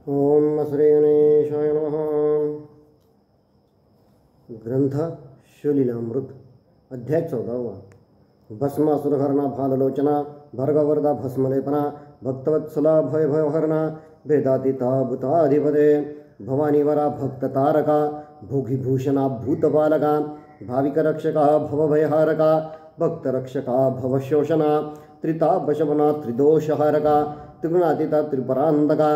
ओम श्री गणेशाय नमः। ग्रंथ शिवलीलामृत अध्याय 14। भस्मासुरहरणा भाललोचना भर्गवरदा भस्मलेपना भक्तवत्सला भयभयहरणा भेदातीता भूताधिपते भवानीवरा भक्ततारका भोगिभूषणा भूतपालका भाविकरक्षका भवभयहारका भक्तरक्षका भवशोषणा त्रितापशवना त्रिदोषहारका त्रिगुणातीता त्रिपरान्तका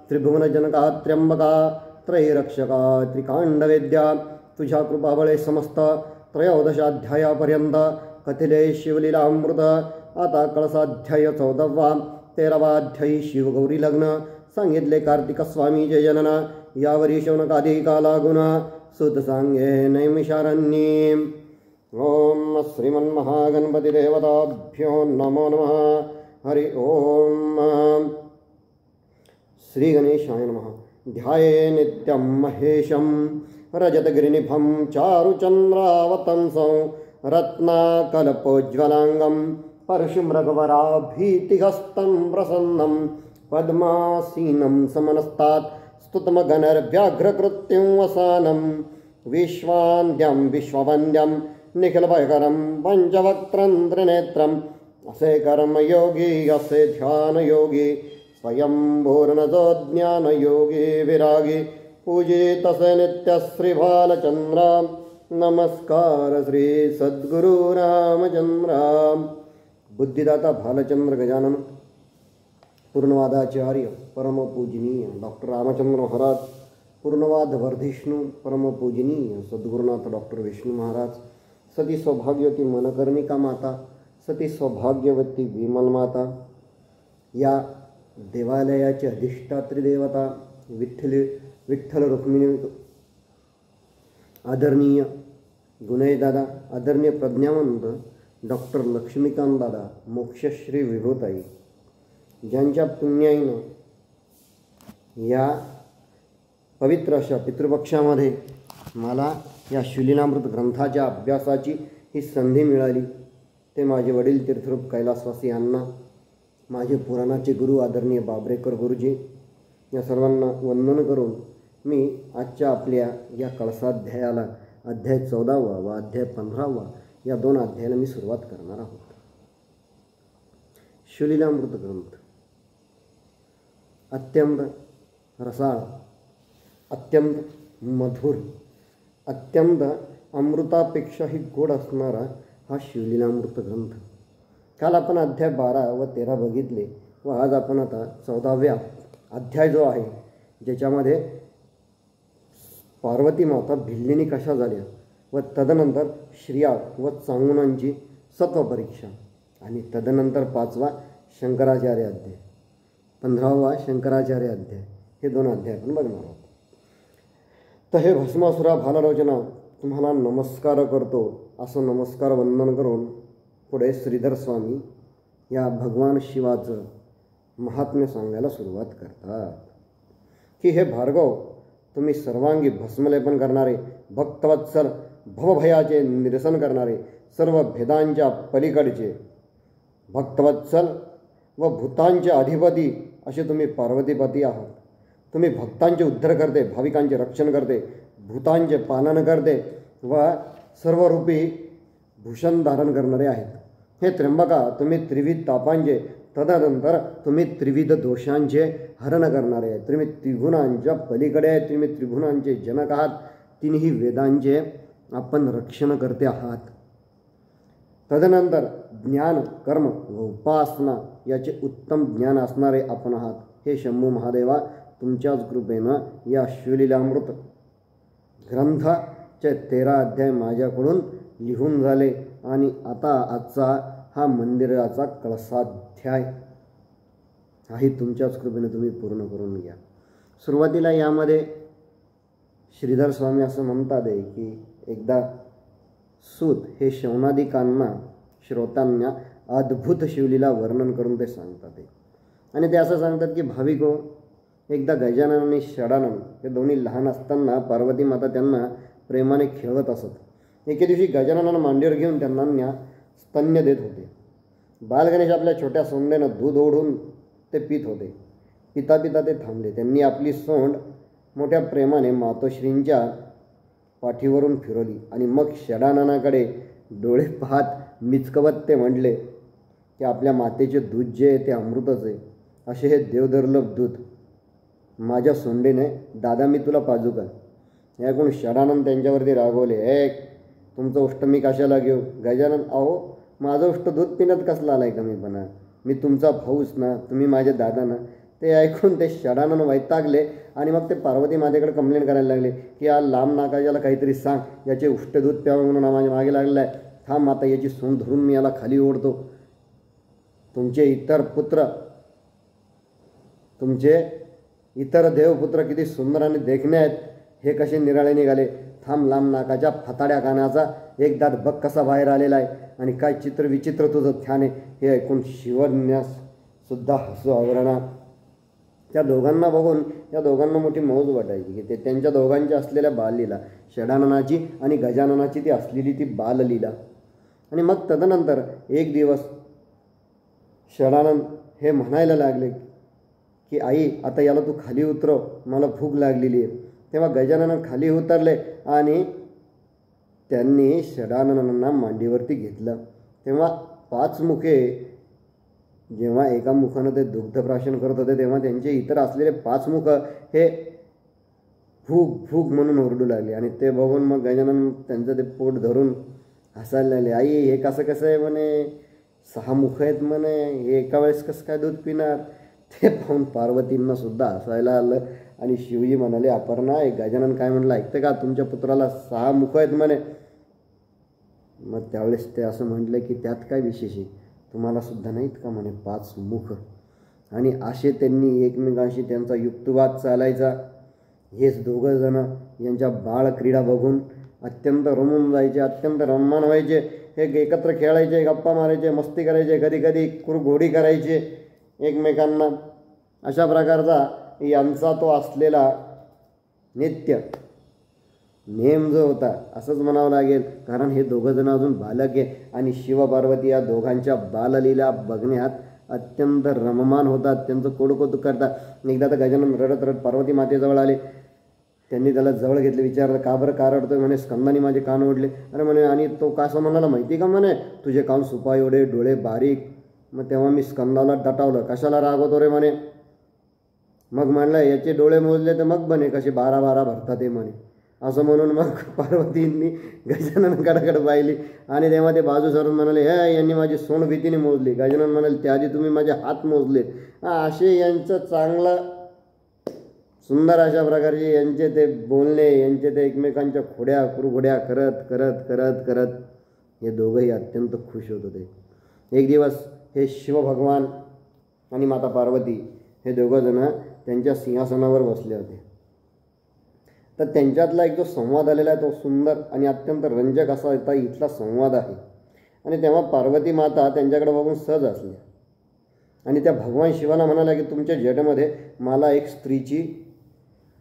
त्रिभुवनजनका त्र्यंबका त्रयरक्षका त्रिकांडवेद्या तुझ्या कृपाबळे समस्त त्रयोदशाध्यायापर्यंत कथिले शिवलीलामृत। आता कळसाध्याय 14वा 13वाध्यायी शिवगौरी लग्न सांगितले कार्तिक स्वामीचे जनन। यावरी शौनकादिका लागून सुत सांगे नैमिषारण्ये। ओम श्रीमन्महागणपती देवताभ्यो नमो नमः। हरि ओम। श्री गणेशाय नमः। ध्याये नित्यं महेशं रजतगिरिनिभं चारुचन्द्रावतंसं रत्नाकल्पोज्ज्वलांगं परशुमृगवराभीतिहस्तं प्रसन्नं पद्मासीनं समनस्तात् स्तुतमगणर्व्याघ्रकृत्यं वसानं विश्वान्द्यं विश्ववन्द्यं निखिलभयकरं पञ्चवक्त्रं त्रिनेत्रम् असे कर्मयोगी असे ध्यानयोगी स्वयंभूर्णतो ज्ञानयोगी विरागी पूजितसे नित्यश्रीबालचंद्र। नमस्कार श्री सद्गुरु रामचंद्र। बुद्धिदाता भालचंद्र गजानन पूर्णवादाचार्य परमपूजनीय डॉक्टर रामचंद्र महाराज पूर्णवाद वर्धिष्णु परमपूजनीय सद्गुरुनाथ डॉक्टर विष्णू महाराज सती सौभाग्यवती मनकर्णिका माता सती सौभाग्यवती विमल माता या देवालयाची अधिष्ठात्री देवता विठ्ठल रुक्मिणी आदरणीय गुणयदादा आदरणीय प्रज्ञावंत डॉक्टर लक्ष्मीकांत दादा मोक्षश्री विभूताई ज्यांच्या पुण्याईनं या पवित्र अशा पितृपक्षामध्ये मला या शिवलीलामृत ग्रंथाच्या अभ्यासाची ही संधी मिळाली ते माझे वडील तीर्थरूप कैलासवासी अण्णा माझे पुराणाचे गुरु आदरणीय बाबरेकर गुरुजी या सर्वांना वंदन करून मी आजच्या आपल्या या कळसाध्यायाला अध्याय 14वा व अध्याय 15वा या 2 अध्यायाला मी सुरुवात करणार आहोत। शिवलीलामृत ग्रंथ अत्यंत रसाळ अत्यंत मधुर अत्यंत अमृतापेक्षाही गोड असणारा हा शिवलीलामृत ग्रंथ। काल आपण अध्याय 12 व 13 बघितले व आज आपण आता 14व्या अध्याय जो आहे ज्याच्यामध्ये पार्वती माता भिल्लिनी कशा झाल्या व तदनंतर श्रिया व चांगुणांची सत्वपरीक्षा आणि तदनंतर 5वा शंकराचार्य अध्याय 15वा शंकराचार्य अध्याय हे 2 अध्याय आपण बघणार आहोत। तर हे भस्मासुरा भाललोचना तुम्हाला नमस्कार करतो असं नमस्कार वंदन करून पुढे श्रीधर स्वामी या भगवान शिवाचं महात्म्य सांगायला सुरुवात करतात की हे भार्गव तुम्ही सर्वांगी भस्मलेपन करणारे भक्तवत्सल भवभयाचे निरसन करणारे सर्व भेदांच्या पलीकडचे भक्तवत्सल व भूतांचे अधिपती असे तुम्ही पार्वतीपती आहात। तुम्ही भक्तांचे उद्धार करते भाविकांचे रक्षण करते भूतांचे पालन करते व सर्वरूपी भूषण धारण करणारे आहेत। हे त्र्यंबका तुम्ही त्रिविध तापांचे तदनंतर तुम्ही त्रिविध दोषांचे हरण करणारे आहेत। तुम्ही त्रिगुणांच्या पलीकडे आहेत। तुम्ही त्रिगुणांचे जनक आहात। तिन्ही वेदांचे आपण रक्षण करते आहात। तदनंतर ज्ञान कर्म व उपासना याचे उत्तम ज्ञान असणारे आपण आहात। हे शंभू महादेवा तुमच्याच कृपेनं या शिवलीलामृत ग्रंथाचे 13 अध्याय माझ्याकडून लिहून झाले आणि आता आजचा हा मंदिराचा कळसाध्याय हाही तुमच्याच कृपेने तुम्ही पूर्ण करून घ्या। सुरुवातीला यामध्ये श्रीधर स्वामी असं म्हणतात की एकदा सूत हे शौनादिकांना श्रोतांना अद्भुत शिवलीला वर्णन करून ते सांगतात आणि ते असं सांगतात की भाविको एकदा गजानन आणि षडानन हे दोन्ही लहान असताना पार्वती माता त्यांना प्रेमाने खेळवत असत। एके दिवशी गजाननानं मांडीवर घेऊन त्यांना स्तन्य देत होते। बालगणेश आपल्या छोट्या सोंडेनं दूध ओढून ते पित होते। पिता पिता ते थांबले. त्यांनी आपली सोंड मोठ्या प्रेमाने मातोश्रींच्या पाठीवरून फिरवली आणि मग षडाननाकडे डोळे पाहत मिचकवत ते म्हटले की आपल्या मातेचे दूध जे आहे ते अमृतच आहे. असे हे देवदुर्लभ दूध माझ्या सोंडेने दादा मी तुला पाजू का? हे ऐकून षडानन त्यांच्यावरती रागवले. तुमचं उष्ट मी कशाला घेऊ? गजानन, अहो माझं उष्ट दूध पिण्यात कसला आलाय कमीपणा? मी तुमचा भाऊच ना, तुम्ही माझे दादा ना. ते ऐकून ते षडानन वैतागले आणि मग ते पार्वती मातेकडे कंप्लेंट करायला लागले की या लांब नाकाजाला काहीतरी सांग, याचे उष्ट दूध प्यावं म्हणून माझ्या मागे लागलेला आहे. थांब आता याची सोंड धरून मी याला खाली ओढतो. तुमचे इतर देवपुत्र किती सुंदर आणि देखणे आहेत, हे कसे निराळे निघाले. थांब, लांब नाकाच्या फताड्या कानाचा एक दात बघ कसा बाहेर आलेला आहे आणि काय चित्र विचित्र तुझं ध्यान आहे. हे ऐकून शिवन्यास सुद्धा हसू आवरणा. त्या दोघांना बघून या दोघांना मोठी मौज वाटायची की ते त्यांच्या दोघांच्या असलेल्या बाललीला, षडाननाची आणि गजाननाची ती असलेली ती बाललीला. आणि मग तदनंतर एक दिवस षडानन हे म्हणायला लागले की आई आता याला तू खाली उतरव, मला भूक लागलेली आहे. तेव्हा गजानन खाली उतरले आणि त्यांनी षडाननांना मांडीवरती घेतलं. तेव्हा 5 मुखे जेव्हा एका मुखानं ते दुग्धप्राशन करत होते तेव्हा त्यांचे इतर असलेले 5 मुख हे भूक भूक म्हणून ओरडू लागले. आणि ते बघून मग गजानन त्यांचं ते पोट धरून हसायला लागले. आई हे कसं आहे म्हणे, 6 मुख आहेत म्हणे, हे एका वेळेस कसं काय दूध पिणार? ते पाहून पार्वतींना सुद्धा हसायला आलं. आणि शिवजी म्हणाले, अपर्णा एक गजानन काय म्हणलं ऐकतं का? तुमच्या पुत्राला 6 मुख आहेत म्हणे. मग त्यावेळेस ते असं म्हटलं की त्यात काय विशेष आहे, तुम्हाला सुद्धा नाहीत का म्हणे 5 मुख? आणि असे त्यांनी एकमेकांशी त्यांचा युक्तिवाद चालायचा. हेच दोघं जण यांच्या बाळ क्रीडा बघून अत्यंत रमून जायचे, अत्यंत रममाण व्हायचे. हे एकत्र खेळायचे, गप्पा मारायचे, मस्ती करायचे, कधी कधी कुरघोडी करायचे एकमेकांना. अशा प्रकारचा यांचा तो असलेला नित्य नेम जो होता असंच म्हणावं लागेल, कारण हे दोघं जण अजून बालक आहे आणि शिवपार्वती या दोघांच्या बाललीला बघण्यात अत्यंत रममान होतात, त्यांचं कोडकौतुक करतात. एकदा तर गजानन रडत रडत पार्वती मातेजवळ आले. त्यांनी त्याला जवळ घेतले, विचारलं का बरं का रडतोय? म्हणे स्कंदाने माझे कान ओढले. अरे म्हणे, आणि तो का असं म्हणाला माहिती का म्हणे, तुझे कान सुपा एवढे, डोळे बारीक. मग तेव्हा मी स्कंदाला दटावलं, कशाला रागवतो रे म्हणे. मग म्हणलं याचे डोळे मोजले तर मग बने कसे 12-12 भरतात ते म्हणे. असं म्हणून मग पार्वतींनी गजाननकडे पाहिली आणि तेव्हा ते बाजू सरून म्हणाले, हे यांनी माझी सोंड भीतीने मोजली. गजानन म्हणाले, त्याआधी तुम्ही माझे हात मोजले. असे यांचं चांगलं सुंदर अशा प्रकारचे यांचे ते बोलणे, यांचे ते एकमेकांच्या खोड्या कुरघोड्या करत करत करत करत हे दोघंही अत्यंत खुश होत होते. एक दिवस हे शिवभगवान आणि माता पार्वती हे दोघंजणं त्यांच्या सिंहासनावर बसले होते. तर त्यांच्यातला एक जो संवाद आलेला आहे तो सुंदर आणि अत्यंत रंजक असा इथला संवाद आहे. आणि तेव्हा पार्वती माता त्यांच्याकडे बघून सहज असल्या आणि त्या भगवान शिवाला म्हणाल्या की तुमच्या जटेमध्ये मला एक स्त्रीची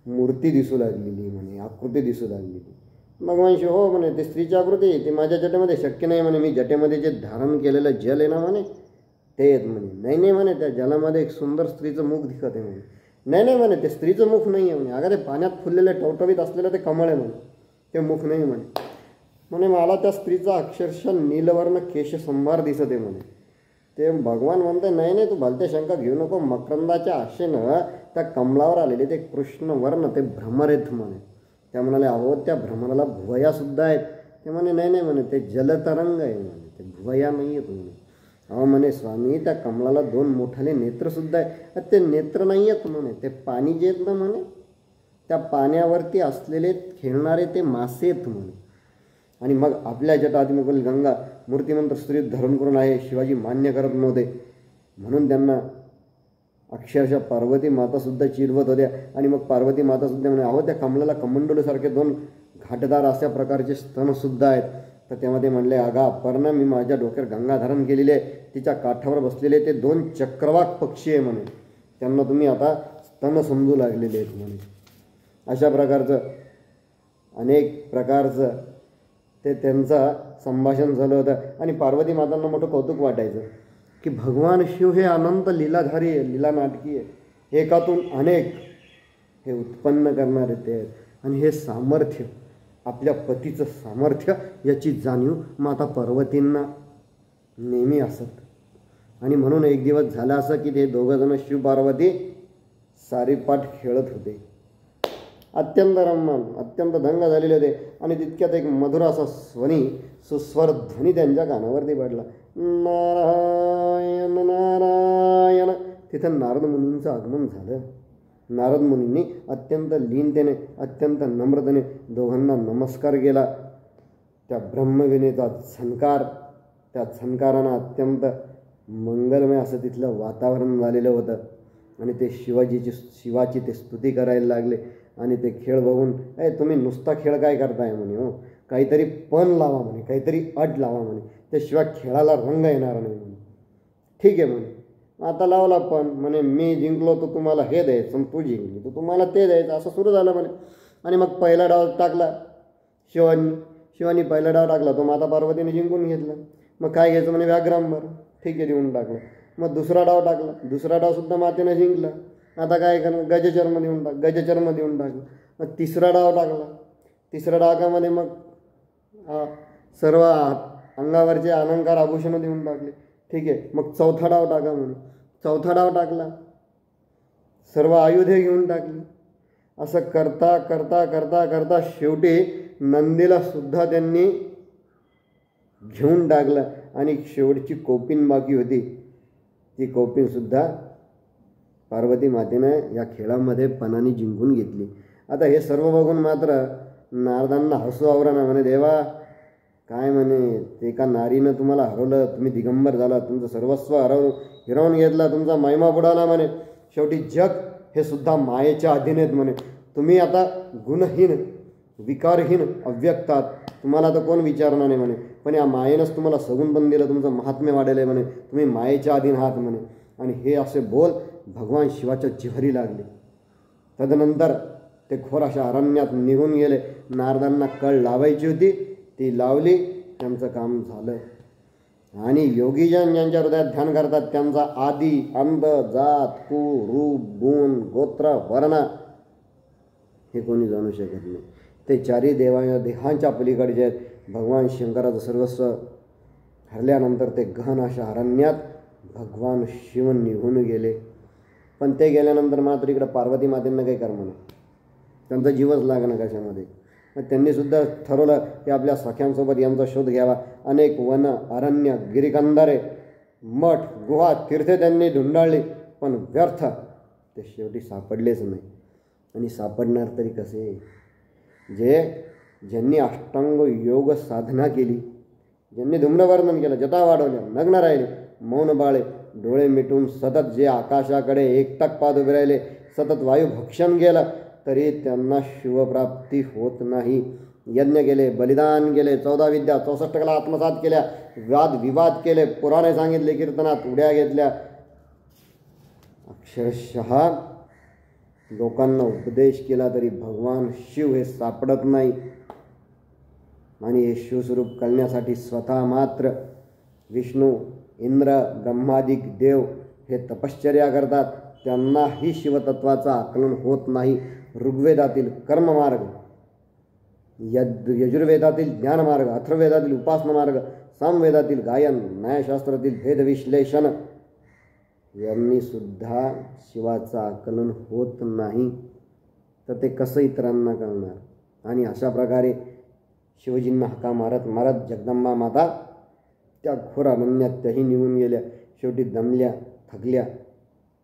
मूर्ती दिसू लागलेली म्हणे, आकृती दिसू लागलेली. भगवान शिव, हो म्हणे, ते स्त्रीची आकृती ती माझ्या जटेमध्ये शक्य नाही म्हणे. मी जटेमध्ये जे धारण केलेलं जल आहे ना म्हणे ते येत म्हणे. नाही म्हणे, त्या जलामध्ये एक सुंदर स्त्रीचं मुख दिसत आहे म्हणे. नाही म्हणे, ते स्त्रीचं मुख नाही आहे म्हणे. अगं ते पाण्यात फुललेलं टवटवीत असलेलं ते कमळ आहे म्हणे, ते मुख नाही म्हणे. मला त्या स्त्रीचा अक्षरशः नीलवर्ण केशसंभार दिसत आहे म्हणे. ते भगवान म्हणते, नाही तू भलत्या शंका घेऊ नको. मकरंदाच्या आशेनं त्या कमलावर आलेले ते कृष्णवर्ण ते भ्रमर आहेत म्हणे. त्या म्हणाले, अहो त्या भ्रमराला भुवयासुद्धा आहेत. ते म्हणे नाही म्हणे, ते जलतरंग आहे म्हणे, ते भुवया नाही आहेत म्हणे. अहो म्हणे स्वामी, त्या कमलाला 2 मोठाले नेत्रसुद्धा आहे. ते नेत्र नाही आहेत म्हणे, ते पाणी जे आहेत ना म्हणे, त्या पाण्यावरती असलेले खेळणारे ते मासे आहेत म्हणे. आणि मग आपल्या जटाधिमुखील गंगा मूर्तिमंत स्त्री धारण करून आहे. शिवाजी मान्य करत नव्हते म्हणून त्यांना अक्षरशः पार्वती मातासुद्धा चिडवत होत्या. आणि मग पार्वती मातासुद्धा म्हणे, अहो त्या कमलाला कमंडलूसारखे 2 घाटदार अशा प्रकारचे स्तनसुद्धा आहेत. तर तेव्हा ते म्हणले, अगा अपर्णा, मी माझ्या डोक्यावर गंगा धारण केलेली आहे. तिच्या काठावर बसलेले ते 2 चक्रवाक पक्षी आहे म्हणे, त्यांना तुम्ही आता स्तन समजू लागलेले आहेत म्हणे. अशा प्रकारचं अनेक प्रकारचं ते त्यांचं संभाषण झालं होतं. आणि पार्वती मातांना मोठं कौतुक वाटायचं की भगवान शिव हे अनंत लीलाधारी आहे, लीला नाटकी आहे. एकातून अनेक हे उत्पन्न करणारे ते आहेत आणि हे सामर्थ्य आपल्या पतीचं सामर्थ्य याची जाणीव माता पार्वतींना नेहमी असत। आणि म्हणून एक दिवस झाला असं की ते दोघंजणं शिव पार्वती सारीपाठ खेळत होते, अत्यंत रम्मान अत्यंत दंग झालेले होते। आणि तितक्यात एक मधुर असा सुस्वर ध्वनी त्यांच्या कानावरती पडला, नारायण नारायण। तिथं नारद मुनींचं आगमन झालं। नारद मुनींनी अत्यंत लीनतेने अत्यंत नम्रतेने दोघांना नमस्कार केला। त्या ब्रह्मविनेचा झंकार, त्या झंकारानं अत्यंत मंगलमय असं तिथलं वातावरण झालेलं होतं। आणि ते शिवाची ते स्तुती करायला लागले। आणि ते खेळ बघून, तुम्ही नुसता खेळ काय करताय म्हणे, हो काहीतरी पण लावा म्हणे, काहीतरी अट लावा म्हणे, त्याशिवाय खेळाला रंग येणार नाही म्हणे। ठीक आहे म्हणे, आता लावला पण म्हणे, मी जिंकलो तर तुम्हाला हे द्यायचं, तू जिंकली तर तुम्हाला ते द्यायचं, असं सुरू झालं म्हणे। आणि मग पहिला डाव टाकला शिवानी पहिला डाव टाकला, तो माता पार्वतीने जिंकून घेतला। मग काय घ्यायचं म्हणे, व्याघ्रांबर, ठीक आहे देऊन टाकलं। मग दुसरा डाव टाकला, दुसरा डावसुद्धा मातेनं जिंकला। आता काय करणार, गजचर्म देऊन टाकलं। मग तिसरा डाव टाकला, तिसऱ्या डावामध्ये मग सर्व अंगावरचे अलंकार आभूषणं देऊन टाकले, ठीक आहे। मग चौथा डाव टाका म्हणे, चौथा डाव टाकला, सर्व आयुधे घेऊन टाकली। असं करता करता करता करता शेवटी नंदीला सुद्धा त्यांनी घेऊन टाकलं। आणि शेवटची कौपिन बाकी होती, ती कौपिनसुद्धा पार्वती मातेनं या खेळामध्ये पणाने जिंकून घेतली। आता हे सर्व बघून मात्र नारदांना हसू आवरणा, म्हणे देवा काय म्हणे, ते एका नारीनं तुम्हाला हरवलं, तुम्ही दिगंबर झाला, तुमचं सर्वस्व हिरावून घेतला, तुमचा महिमा बुडाला म्हणे। शेवटी जग हे सुद्धा मायेच्या अधीन आहेत म्हणे, तुम्ही आता गुणहीन विकारहीन अव्यक्तात, तुम्हाला तर कोण विचारणार नाही म्हणे, पण या मायेनंच तुम्हाला सगुण पण दिलं, तुमचं महात्म्य वाढेल आहे म्हणे, तुम्ही मायेच्या अधीन आहात म्हणे। आणि हे असे बोल भगवान शिवाच्या जिव्हारी लागले। तदनंतर ते घोर अशा अरण्यात निघून गेले। नारदांना कळ लावायची होती, ती लावली, त्यांचं काम झालं। आणि योगीजन ज्यांच्या हृदयात ध्यान करतात त्यांचा आदी अंत जात कु रूप गुण गोत्र वर्ण हे कोणी जाणू शकत नाही। ते चारी देहांच्या पलीकडचे आहेत। भगवान शंकराचं सर्वस्व हरल्यानंतर ते गहन अशा अरण्यात भगवान शिव निघून गेले। पण ते गेल्यानंतर मात्र इकडं पार्वती मातेंना काही कर्म नाही, त्यांचा जीवच लागणं कशामध्ये। मग त्यांनीसुद्धा ठरवलं की आपल्या सख्यांसोबत यांचा शोध घ्यावा। अनेक वन अरण्य गिरिकंदरे मठ गुहा तीर्थे त्यांनी धुंडाळली, पण व्यर्थ, ते शेवटी सापडलेच नाही। आणि सापडणार तरी कसे, ज्यांनी अष्टांग योग साधना केली, ज्यांनी धूम्रवर्णन केलं, जटा वाढवल्या, नग्न राहिले, मौन बाळे, डोळे मिटून सतत जे आकाशाकडे एकटक पाहत उभे राहिले, सतत वायू भक्षण केलं, तरी त्यांना शिवप्राप्ती होत नाही। यज्ञ केले, बलिदान केले, 14 विद्या 64 कला आत्मसात केल्या, वाद विवाद केले, पुराणे सांगितले, कीर्तनात उड्या घेतल्या, अक्षरशः लोकांना उपदेश केला, तरी भगवान शिव हे सापडत नाही। आणि हे शिवस्वरूप कळण्यासाठी स्वतः मात्र विष्णू इंद्र ब्रह्मादिक देव हे तपश्चर्या करतात, त्यांनाही शिवतत्वाचं आकलन होत नाही। ऋग्वेदातील कर्ममार्ग, यजुर्वेदातील ज्ञानमार्ग, अथर्ववेदातील उपासना मार्ग, सामवेदातील गायन, न्यायशास्त्रातील भेदविश्लेषण यांनी सुद्धा शिवाचं आकलन होत नाही, तर ते कसं इतरांना कळणार। आणि अशा प्रकारे शिवजींना हाका मारत मारत जगदंबा माता त्या घोर अरण्यात त्याही निघून गेल्या। शेवटी दमल्या, थकल्या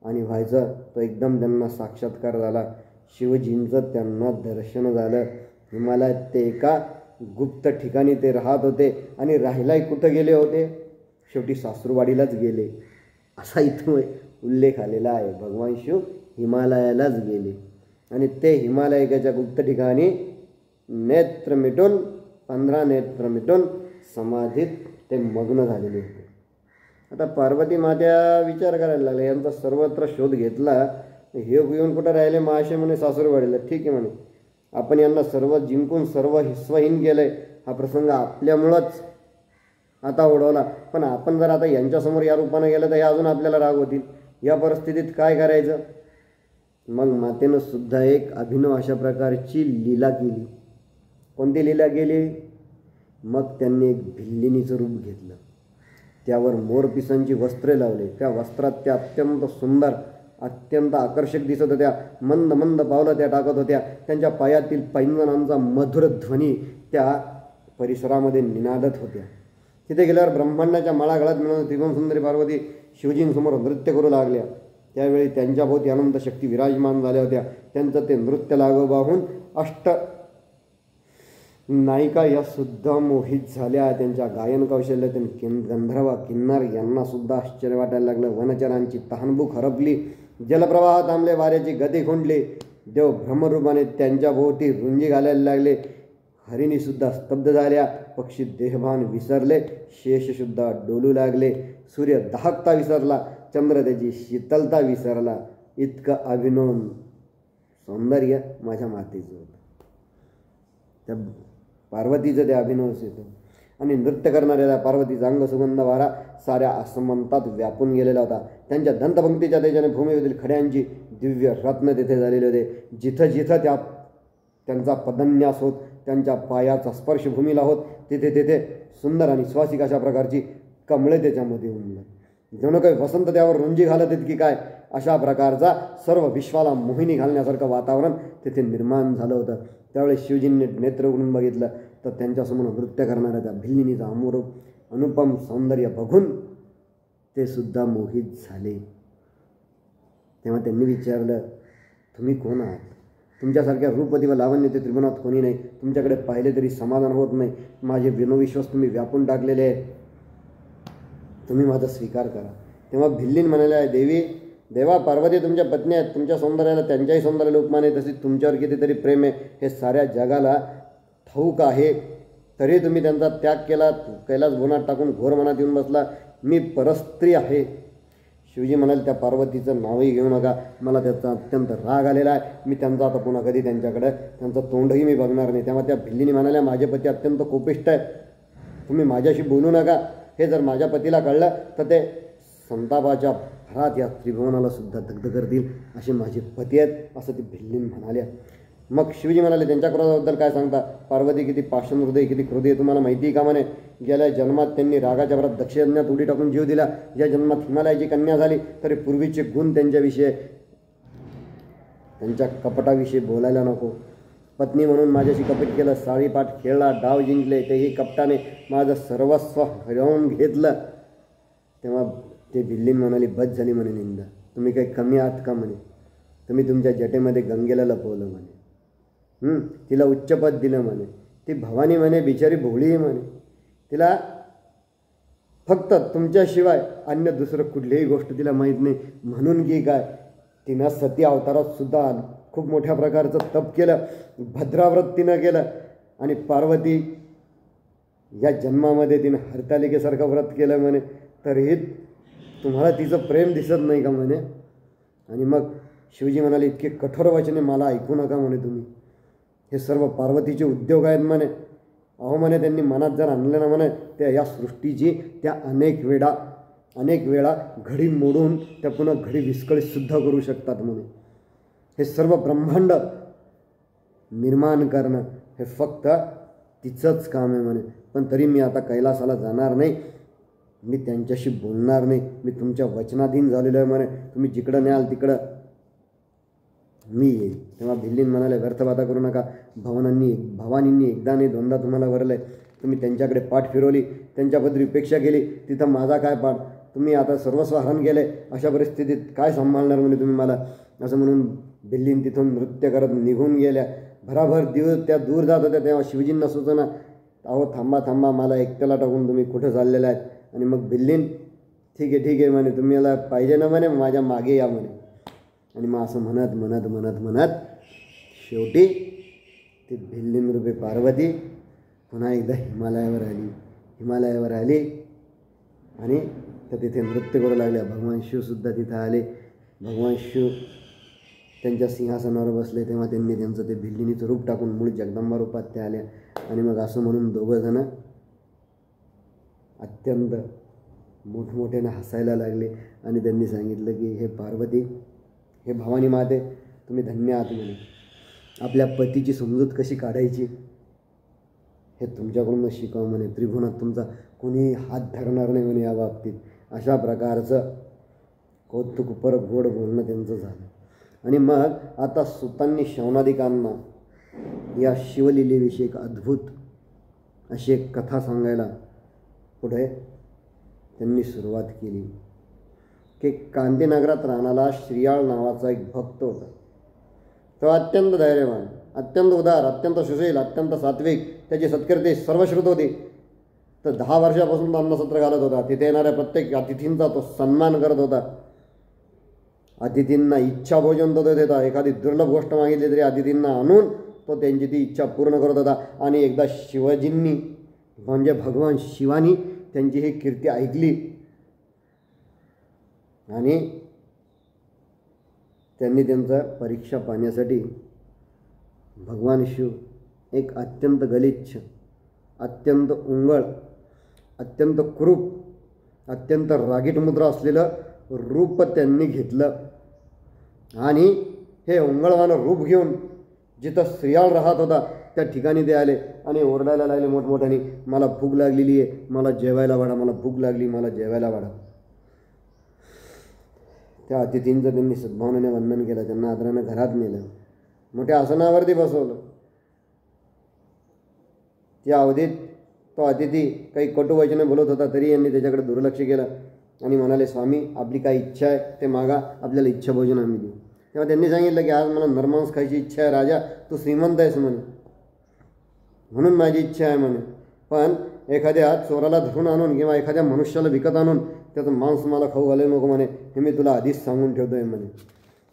आणि व्हायचं तो एकदम त्यांना साक्षात्कार झाला। शिवजींचं त्यांना दर्शन झालं। हिमालयात ते एका गुप्त ठिकाणी ते राहत होते आणि राहिलाही कुठं गेले होते, शेवटी सासुरवाडीलाच गेले, असा इथं उल्लेख आलेला आहे। भगवान शिव हिमालयालाच गेले आणि ते हिमालयाच्या गुप्त ठिकाणी नेत्र मिटून 15 नेत्र मिटून समाधीत ते मग्न झालेले होते। आता पार्वती मात्या विचार करायला लागल्या, यांचा सर्वत्र शोध घेतला, हे येऊन कुठं राहिले महाशय म्हणे सासुरवाडीला। ठीक आहे म्हणे, आपण यांना सर्व जिंकून सर्व हिस्वहीन केलंय, हा प्रसंग आपल्यामुळंच आता ओढवला, पण आपण जर आता यांच्यासमोर या रूपानं गेलं तर हे अजून आपल्याला रागवतील, या परिस्थितीत काय करायचं। मग मातेनं सुद्धा एक अभिनव अशा प्रकारची लीला केली. कोणती लीला केली? मग त्यांनी एक भिल्लिणीचं रूप घेतलं. त्यावर मोरपिसांची वस्त्रे लावले. त्या वस्त्रात त्या अत्यंत सुंदर, अत्यंत आकर्षक दिसत होत्या. मंद मंद पावलं त्या टाकत होत्या. त्यांच्या पायातील पैंजणांचा मधुर ध्वनी त्या परिसरामध्ये निनादत होत्या. तिथे गेल्यावर ब्रह्मांडाच्या माळा गळ्यात मिळून त्रिभुवन सुंदरी पार्वती शिवजींसमोर नृत्य करू लागल्या. त्यावेळी त्यांच्याभोवती अनंत शक्ती विराजमान झाल्या होत्या. त्यांचं ते नृत्य लागोबाहून अष्ट नायिका या सुद्धा मोहित झाल्या. त्यांच्या गायन कौशल्यातून गंधर्व किन्नर यांना सुद्धा आश्चर्य वाटायला लागलं. वनचरांची तहानभूक हरपली. जलप्रवाह थांबले. वाऱ्याची गती खुंटली. देव भ्रमरूपाने त्यांच्या भोवती रुंजी घालायला लागले. हरिणी सुद्धा स्तब्ध झाल्या. पक्षी देहभान विसरले. शेषसुद्धा डोलू लागले. सूर्य दहाकता विसरला. चंद्र त्याची शीतलता विसरला. इतकं अभिनव सौंदर्य माझ्या मातेचं होतं. त्या पार्वतीचं ते अभिनवच येतं. आणि नृत्य करणाऱ्या पार्वतीचा अंग सुगंध वारा साऱ्या आसमंतात व्यापून गेलेला होता. त्यांच्या दंतपंक्तीच्या त्याच्याने भूमीवरील खड्यांची दिव्य रत्न तेथे झालेले होते. जिथं जिथं त्यांचा पदन्यास होत, त्यांच्या पायाचा स्पर्श भूमीला होत, तिथे तिथे सुंदर आणि स्वासिक अशा प्रकारची कमळे त्याच्यामध्ये उमलत. जणू काही वसंत त्यावर रुंजी घालत आहेत की काय, अशा प्रकारचा सर्व विश्वाला मोहिनी घालण्यासारखं वातावरण तिथे निर्माण झालं होतं. त्यावेळी शिवजींनी नेत्र उघडून बघितलं तर त्यांच्यासमोर नृत्य करणाऱ्या त्या भिल्लिणीचं अमूर्त अनुपम सौंदर्य बघून ते सुद्धा मोहित झाले. तेव्हा त्यांनी विचारलं, तुम्ही कोण आहात? तुमच्यासारख्या रूपवती व लावण्य ते त्रिभुवनात कोणी नाही. तुमच्याकडे पाहिले तरी समाधान होत नाही. माझे विनोविश्वास तुम्ही व्यापून टाकलेले आहेत. तुम्ही माझा स्वीकार करा. तेव्हा भिल्लीन म्हणाल्या, देवा पार्वती तुमच्या पत्नी आहेत. तुमच्या सौंदर्याला त्यांच्याही सौंदर्याला उपमान आहे. तसेच तुमच्यावर कितीतरी प्रेम आहे हे साऱ्या जगाला ठाऊक आहे. तरी तुम्ही त्यांचा त्याग केला, कैलास भुवनात टाकून घोर मनात येऊन बसला. मी परस्त्री आहे. शिवजी म्हणाले, त्या पार्वतीचं नावही घेऊ नका. मला त्याचा अत्यंत राग आलेला आहे. मी त्यांचा आता पुन्हा कधी त्यांचं तोंडही मी बघणार नाही. तेव्हा त्या भिल्लीने म्हणाल्या, माझे पती अत्यंत कोपिष्ट आहेत. तुम्ही माझ्याशी बोलू नका. हे जर माझ्या पतीला कळलं तर ते संतापाच्या भरात या त्रिभुवनाला सुद्धा दग्ध करतील. असे माझे पती आहेत, असं ती भिल्लीन म्हणाल्या. मग शिवजी म्हणाले, त्यांच्या क्रोधाबद्दल काय सांगता? पार्वती किती पाषाण हृदय, किती क्रोधी आहे तुम्हाला माहिती आहे का म्हणे. गेल्या जन्मात त्यांनी रागाच्या भरात दक्षयज्ञात उडी टाकून जीव दिला. या जन्मात हिमालयाची कन्या झाली. तरी पूर्वीचे गुण त्यांच्याविषयी, त्यांच्या कपटाविषयी बोलायला नको. पत्नी म्हणून माझ्याशी कपट केलं, साळीपाठ खेळला, डाव जिंकले, तेही कपटाने माझं सर्वस्व हरवून घेतलं. तेव्हा ते भिल्लीन म्हणाली, बस झाली म्हणे निंदा. तुम्ही काही कमी आहात का म्हणे. तुम्ही तुमच्या जटेमध्ये गंगेला लपवलं म्हणे. तिला उच्चपद दिलं म्हणे. ती भवानी म्हणे बिचारी भोळी म्हणे. तिला फक्त तुमच्याशिवाय अन्य दुसरं कुठलीही गोष्ट तिला माहीत नाही. म्हणून की काय, तिनं सती अवतारात सुद्धा खूप मोठ्या प्रकारचं तप केलं. भद्राव्रत तिनं केलं. आणि पार्वती या जन्मामध्ये तिनं हरतालिकेसारखं व्रत केलं म्हणे. तरीही तुम्हाला तिचं प्रेम दिसत नाही का म्हणे. आणि मग शिवजी म्हणाले, इतके कठोर वचने मला ऐकू नका म्हणे तुम्ही. हे सर्व पार्वतीचे उद्योग आहेत म्हणे. अहो म्हणे, त्यांनी मनात जर आणलं ना म्हणे, त्या या सृष्टीची त्या अनेक वेळा घडी मोडून त्या पुन्हा घडी विस्कळीतसुद्धा करू शकतात म्हणे. हे सर्व ब्रह्मांड निर्माण करणं हे फक्त तिचंच काम आहे म्हणे. पण तरी मी आता कैलासाला जाणार नाही. मी त्यांच्याशी बोलणार नाही. मी तुमच्या वचनाधीन झालेलो आहे म्हणे. तुम्ही जिकडं न्याल तिकडं मी येईल. तेव्हा भिल्लीन म्हणाले, व्यर्थबाधा करू नका. भवानींनी एकदा नाही दोनदा तुम्हाला वरलं आहे. तुम्ही त्यांच्याकडे पाठ फिरवली, त्यांच्याबद्दल उपेक्षा केली. तिथं माझा काय पाठ. तुम्ही आता सर्वस्व हरण केले. अशा परिस्थितीत काय सांभाळणार म्हणे तुम्ही मला. असं म्हणून भिल्लीन तिथून नृत्य करत निघून गेल्या. भराभर दिवस त्या दूर जात होत्या. तेव्हा शिवजींना सुचना, अहो थांबा, मला एकट्याला टाकून तुम्ही कुठं चाललेला आहेत. आणि मग भिल्लीन, ठीक आहे म्हणे, तुम्ही मला पाहिजे ना म्हणे, माझ्या मागे या म्हणे. आणि मग असं म्हणत शेवटी ती भिल्लीन रूपे पार्वती पुन्हा एकदा हिमालयावर आली आणि त्या तिथे नृत्य करू लागल्या. भगवान शिवसुद्धा तिथं आले. भगवान शिव त्यांच्या सिंहासनावर बसले. तेव्हा त्यांनी त्यांचं ते भिल्लिनीचं रूप टाकून मूळ जगदंबा रूपात त्या आल्या. आणि मग असं म्हणून दोघंजणं अत्यंत मोठमोठ्यानं हसायला लागले. आणि त्यांनी सांगितलं की हे पार्वती, हे भवानी माते, तुम्ही धन्य आहात म्हणे. आपल्या पतीची समजूत कशी काढायची हे तुमच्याकडूनच शिकावं म्हणे. त्रिभुवनात तुमचा कोणी हात धरणार नाही म्हणे या बाबतीत. अशा प्रकारचं कौतुकपर गोड बोलणं त्यांचं झालं. आणि मग आता सुतांनी शौनादिकांना या शिवलीलेविषयी एक अद्भुत अशी एक कथा सांगायला पुढे त्यांनी सुरुवात केली की कांदीनगरात राहणारा श्रीयाळ नावाचा एक भक्त होता. तो अत्यंत धैर्यवान, अत्यंत उदार, अत्यंत सुशील, अत्यंत सात्विक, त्याची सत्कीर्ती सर्वश्रुत होती. तर 10 वर्षापासून तो अन्नसत्र घालत होता. तिथे येणाऱ्या प्रत्येक अतिथींचा तो सन्मान करत होता. अतिथींना इच्छा भोजन तो देत होता. एखादी दुर्लभ गोष्ट मागितली तरी अतिथींना आणून तो त्यांची ती इच्छा पूर्ण करत होता. आणि एकदा शिवजींनी म्हणजे भगवान शिवानी त्यांची ही कीर्ती ऐकली आणि त्यांनी त्यांचा परीक्षा पाहण्यासाठी भगवान शिव एक अत्यंत गलिच्छ, अत्यंत उंगळ, अत्यंत क्रूप, अत्यंत रागीट मुद्रा असलेलं रूप त्यांनी घेतलं. आणि हे उंगळवानं रूप घेऊन जिथं श्रीयाळ राहत होता त्या ठिकाणी ते आले आणि ओरडायला लागले मोठमोठ्याने, मला भूक लागलेली आहे, मला जेवायला वाढा, मला भूक लागली, मला जेवायला वाढा. त्या अतिथींचं त्यांनी सद्भावनेने वंदन केलं, त्यांना आदरानं घरात नेलं, मोठ्या आसनावरती बसवलं. त्या अवधीत तो अतिथी काही कटुवचने बोलत होता तरी यांनी त्याच्याकडे दुर्लक्ष केलं आणि म्हणाले, स्वामी आपली काय इच्छा आहे ते मागा, आपल्याला इच्छा भोजन आम्ही देऊ. तेव्हा त्यांनी सांगितलं की आज मला नरमांस खायची इच्छा आहे राजा, तू श्रीमंत आहेस म्हणे, म्हणून माझी इच्छा आहे म्हणे. पण एखाद्या चोराला धरून आणून किंवा एखाद्या मनुष्याला विकत आणून त्याचं मांस मला खाऊ घालू नको म्हणे, हे मी तुला आधीच सांगून ठेवतो आहे म्हणे.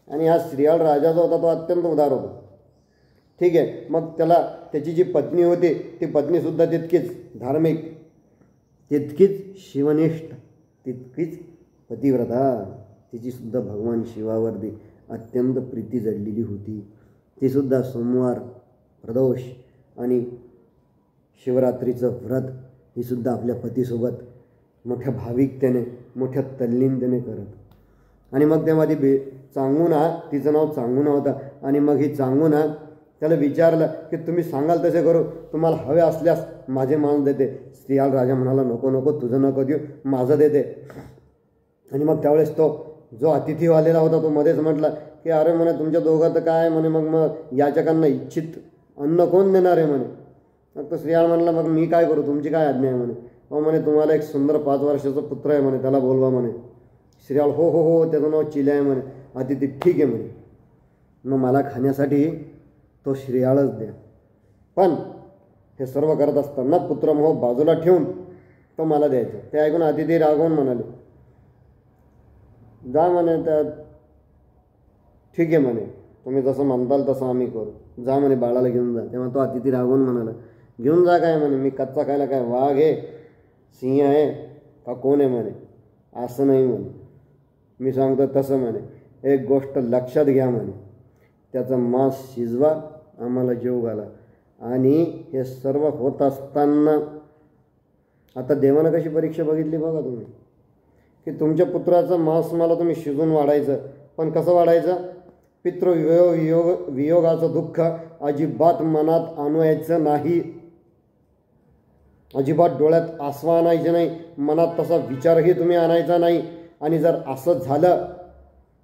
आणि हा श्रीयाळ राजा जो होता तो अत्यंत उदार होता. ठीक आहे, मग त्याला त्याची जी पत्नी होती ती पत्नीसुद्धा तितकीच धार्मिक, तितकीच शिवनिष्ठ, तितकीच पतिव्रता. तिचीसुद्धा भगवान शिवावरती अत्यंत प्रीती जडलेली होती. तीसुद्धा सोमवार, प्रदोष आणि शिवरात्रीचं व्रत ही सुद्धा आपल्या पतीसोबत मोठ्या भाविकतेने, मोठ्या तल्लीनतेने करत. आणि मग तेव्हा ती चांगुना, तिचं नाव चांगुना होतं. आणि मग ही चांगुना त्याला विचारलं की तुम्ही सांगाल तसे करू, तुम्हाला हवे असल्यास माझे मांस देते. श्रीयाळ राजा म्हणाला, नको नको, तुझं नको देऊ, माझं देते. आणि मग त्यावेळेस तो जो अतिथी आलेला होता तो मध्येच म्हटला की अरे म्हणे तुमच्या दोघात काय म्हणे, मग याचकांना इच्छित अन्न कोण देणार आहे म्हणे. मग तो श्रीयाळ म्हणला, मग मी काय करू, तुमची काय आज्ञा आहे म्हणे. मग म्हणे तुम्हाला एक सुंदर 5 वर्षाचा पुत्र आहे म्हणे, त्याला बोलवा म्हणे. श्रीयाळ हो हो हो, त्याचं नाव चिल्या आहे म्हणे. अतिथी ठीक आहे म्हणे, मग मला खाण्यासाठी तो श्रीयाळच द्या. पण हे सर्व करत असताना पुत्रमोह बाजूला ठेवून तो मला द्यायचा. ते ऐकून अतिथी रागवून म्हणाले, जा म्हणे, त्या ठीक आहे म्हणे, तुम्ही जसं म्हणताल तसं आम्ही करू, जा म्हणे, बाळाला घेऊन जा. तेव्हा तो अतिथी रागवून म्हणाला, घेऊन जा काय म्हणे, मी कच्चा खायला काय वाघ आहे, सिंह आहे का कोण आहे म्हणे, असं नाही म्हणे, मी सांगतो तसं म्हणे. एक गोष्ट लक्षात घ्या म्हणे, त्याचं मांस शिजवा, आम्हाला जेव घाला. आणि हे सर्व होत असताना आता देवानं कशी परीक्षा बघितली बघा तुम्ही, की तुमच्या पुत्राचं मांस मला तुम्ही शिजून वाढायचं. पण कसं वाढायचं, वियोगाचं दुःख अजिबात मनात आणवायचं नाही, अजिबात डोळ्यात आसवा आणायचे नाही, मनात तसा विचारही तुम्ही आणायचा नाही. आणि जर असं झालं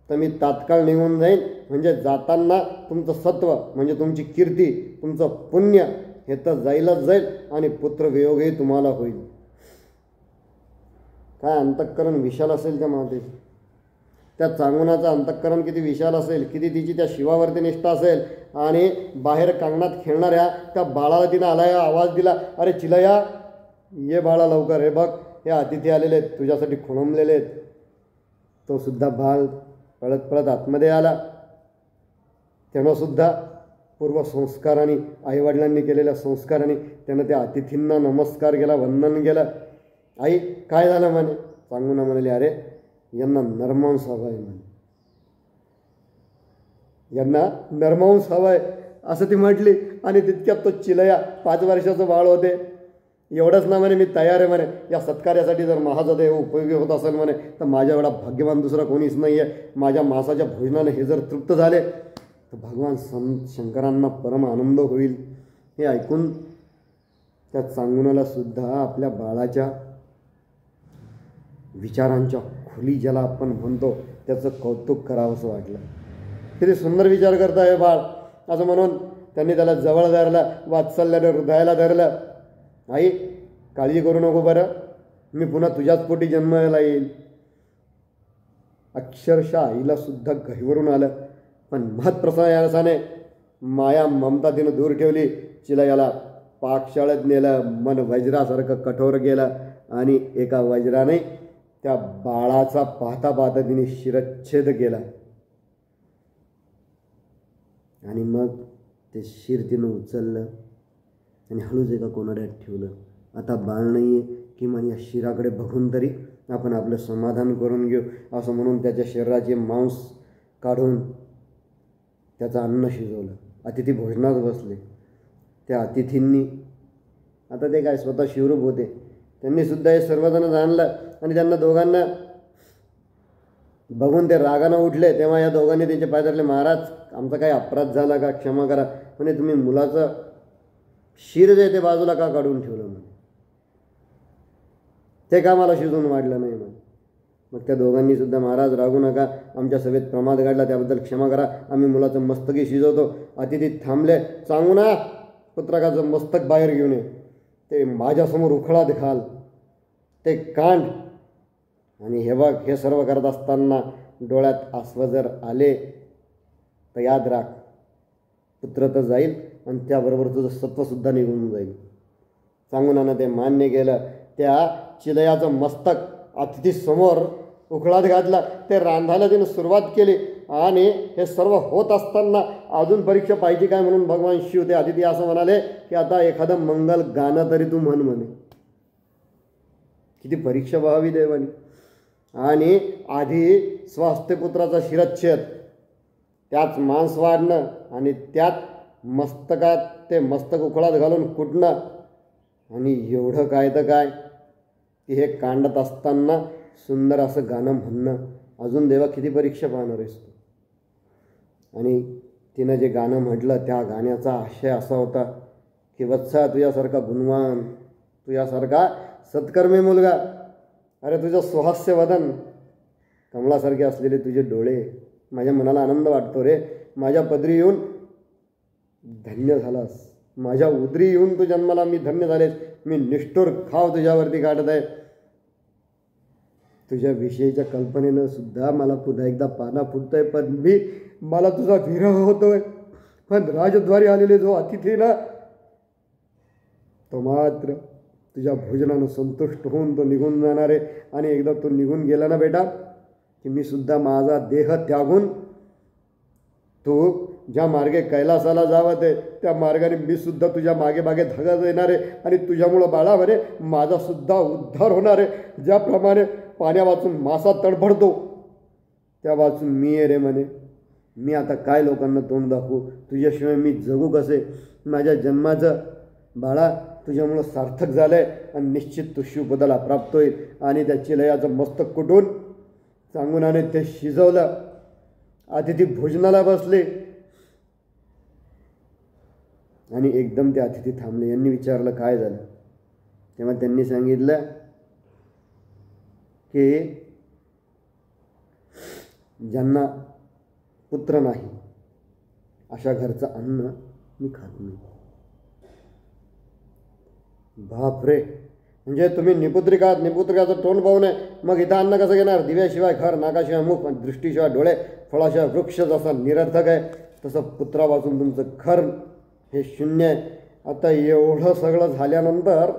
तर मी तात्काळ निघून जाईन. म्हणजे जाताना तुमचं सत्व म्हणजे तुमची कीर्ती, तुमचं पुण्य हे तर जाईलच जाईल आणि पुत्रवियोगही तुम्हाला होईल. काय अंतःकरण विशाल असेल त्या मातेचं, त्या चांगुनाचं अंतःकरण किती विशाल असेल, किती तिची त्या शिवावरती निष्ठा असेल. आणि बाहेर कांगणात खेळणाऱ्या त्या बाळाला तिनं आलाय आवाज दिला, अरे चिलया ये बाळा लवकर, हे बघ हे अतिथी आलेले आहेत, तुझ्यासाठी खुणमलेले आहेत. तो सुद्धा बाळ पळत पळत आतमध्ये आला. त्यानंसुद्धा पूर्वसंस्काराने, आईवडिलांनी केलेल्या संस्काराने त्यानं त्या अतिथींना नमस्कार केला, वंदन केलं. आई काय झालं म्हणे. चांगुना म्हणाली, अरे यांना नरमांस हवं आहे म्हणे, यांना नरमांस हवं आहे असं ती म्हटली. आणि तितक्यात तो चिलया 5 वर्षाचं बाळ होते. एवढंच ना म्हणे, मी तयार आहे म्हणे, या सत्कार्यासाठी जर महाजात हे उपयोगी होत असेल म्हणे तर माझ्या एवढा भाग्यवान दुसरा कोणीच नाही आहे. माझ्या मांसाच्या भोजनाने हे जर तृप्त झाले तर भगवान शंकरांना परम आनंद होईल हे ऐकून त्या चांगुणाला सुद्धा आपल्या बाळाच्या विचारांच्या खोली ज्याला आपण म्हणतो त्याचं कौतुक करावंसं वाटलं. किती सुंदर विचार करता हे बाळ असं म्हणून त्यांनी त्याला जवळ धरलं, वात्सल्याने हृदयाला धरलं. आई काळजी करू नको बरं, मी पुन्हा तुझ्याच पोटी जन्माला येईल. अक्षरशः आईला सुद्धा गहिवरून आलं. पण महत्प्रसंगाने माया ममता तिनं दूर ठेवली. चिलयाला पाकशाळेत नेलं, मन वज्रासारखं कठोर गेलं आणि एका वज्राने त्या बाळाचा पाहता पाहता तिने शिरच्छेद केला. आणि मग ते शिर तिनं उचललं आणि हळूच एका कोनाड्यात ठेवलं. आता बाळ नाही आहे, किमान या शिराकडे बघून तरी आपण आपलं समाधान करून घेऊ असं म्हणून त्याच्या शरीराचे मांस काढून त्याचं अन्न शिजवलं. अतिथी भोजनात बसले. त्या अतिथींनी आता ते काय स्वतः शिवरूप होते, त्यांनी सुद्धा हे सर्वजण जाणलं आणि त्यांना दोघांना बघून ते रागानं उठले. तेव्हा या दोघांनी त्यांचे पाय धरले. महाराज आमचा काही अपराध झाला का, क्षमा करा. म्हणे तुम्ही मुलाचं शिर जे ते बाजूला का काढून ठेवलं म्हणे, ते का मला शिजवून वाढलं नाही म्हणे. मग त्या दोघांनी सुद्धा महाराज रागू नका, आमच्या सभेत प्रमाद घडला त्याबद्दल क्षमा करा, आम्ही मुलाचं मस्तकी शिजवतो. अतिथी थांबले. सांगू ना पुत्रकाचं मस्तक बाहेर घेऊन ये, ते माझ्यासमोर उखळात घाल, ते कांड. आणि हे बघ, हे सर्व करत असताना डोळ्यात आसव जर आले तर याद राख, पुत्र तर जाईल आणि त्याबरोबर तुझं सत्वसुद्धा निघून जाईल. सांगूनानं ते मान्य केलं. त्या चिलयाचं मस्तक अतिथीसमोर उखळात घातला. ते रांधायला तिनं सुरुवात केली आणि हे सर्व होत असताना अजून परीक्षा पाहिजे काय म्हणून भगवान शिव ते अतिथी असं म्हणाले की आता एखादं मंगल गाणं तरी तू म्हणे. किती परीक्षा व्हावी देवानी. आणि आधी स्वास्थ्यपुत्राचा शिरच्छेद, त्यात मांस वाढणं आणि त्यात मस्तकात ते मस्तक उखळात घालून कुटणं आणि एवढं काय तर काय की हे कांडत असताना सुंदर असं गाणं म्हणणं. अजून देवा किती परीक्षा पाहणार आहेस तू. आणि तिनं जे गाणं म्हटलं त्या गाण्याचा आशय असा होता की वत्सा तुझ्यासारखा गुणवान, तुझ्यासारखा सत्कर्मी मुलगा, अरे तुझं सुहास्य वदन, कमलासारखे असलेले तुझे डोळे, माझ्या मनाला आनंद वाटतो रे. माझ्या पदरी येऊन धन्य झालास, माझ्या उदरी येऊन तू जन्माला मी धन्य झालेस. मी निष्ठुर खाव तुझ्यावरती काढत आहे. तुझ्या विषयीच्या कल्पनेनं सुद्धा मला पुन्हा एकदा पाना फुटतोय. पण मला तुझा विरह होतोय. पण राजद्वारी आलेले जो अतिथी ना, तो मात्र तुझ्या भोजनानं संतुष्ट होऊन तो निघून जाणार आहे. आणि एकदा तो निघून गेला ना बेटा की मी सुद्धा माझा देह त्यागून तू ज्या मार्गे कैलासाला जावं ते त्या मार्गाने मी सुद्धा तुझ्या मागे मागे धगत येणार आहे. आणि तुझ्यामुळं बाळा म्हणे माझा सुद्धा उद्धार होणार आहे. ज्याप्रमाणे पाण्या वाचून मासा तडफडतो त्या वाचून मी आहे रे म्हणे. मी आता काय लोकांना तोंड दाखवू, तुझ्याशिवाय मी जगू कसे. माझ्या जन्माचं बाळा तुझ्यामुळं सार्थक झालं आहे आणि निश्चित तू शिवपदाला प्राप्त होईल. आणि त्या चिलयाचं मस्तक कुटून सांगूनाने ते शिजवलं. अतिथी भोजनाला बसले आणि एकदम ते अतिथी थांबले. यांनी विचारलं काय झालं. तेव्हा त्यांनी सांगितलं की ज्यांना पुत्र नाही अशा घरचं अन्न मी खात नाही. बापरे, म्हणजे तुम्ही निपुत्रिकाचं तोंड पाहू नये मग इथं अन्न कसं घेणार. दिव्याशिवाय घर, नाकाशिवाय मुख, दृष्टीशिवाय डोळे, फळाशिवाय वृक्ष जसा निरर्थक आहे तसं पुत्रा वाचून तुमचं घर हे शून्य आहे. आता एवढं सगळं झाल्यानंतर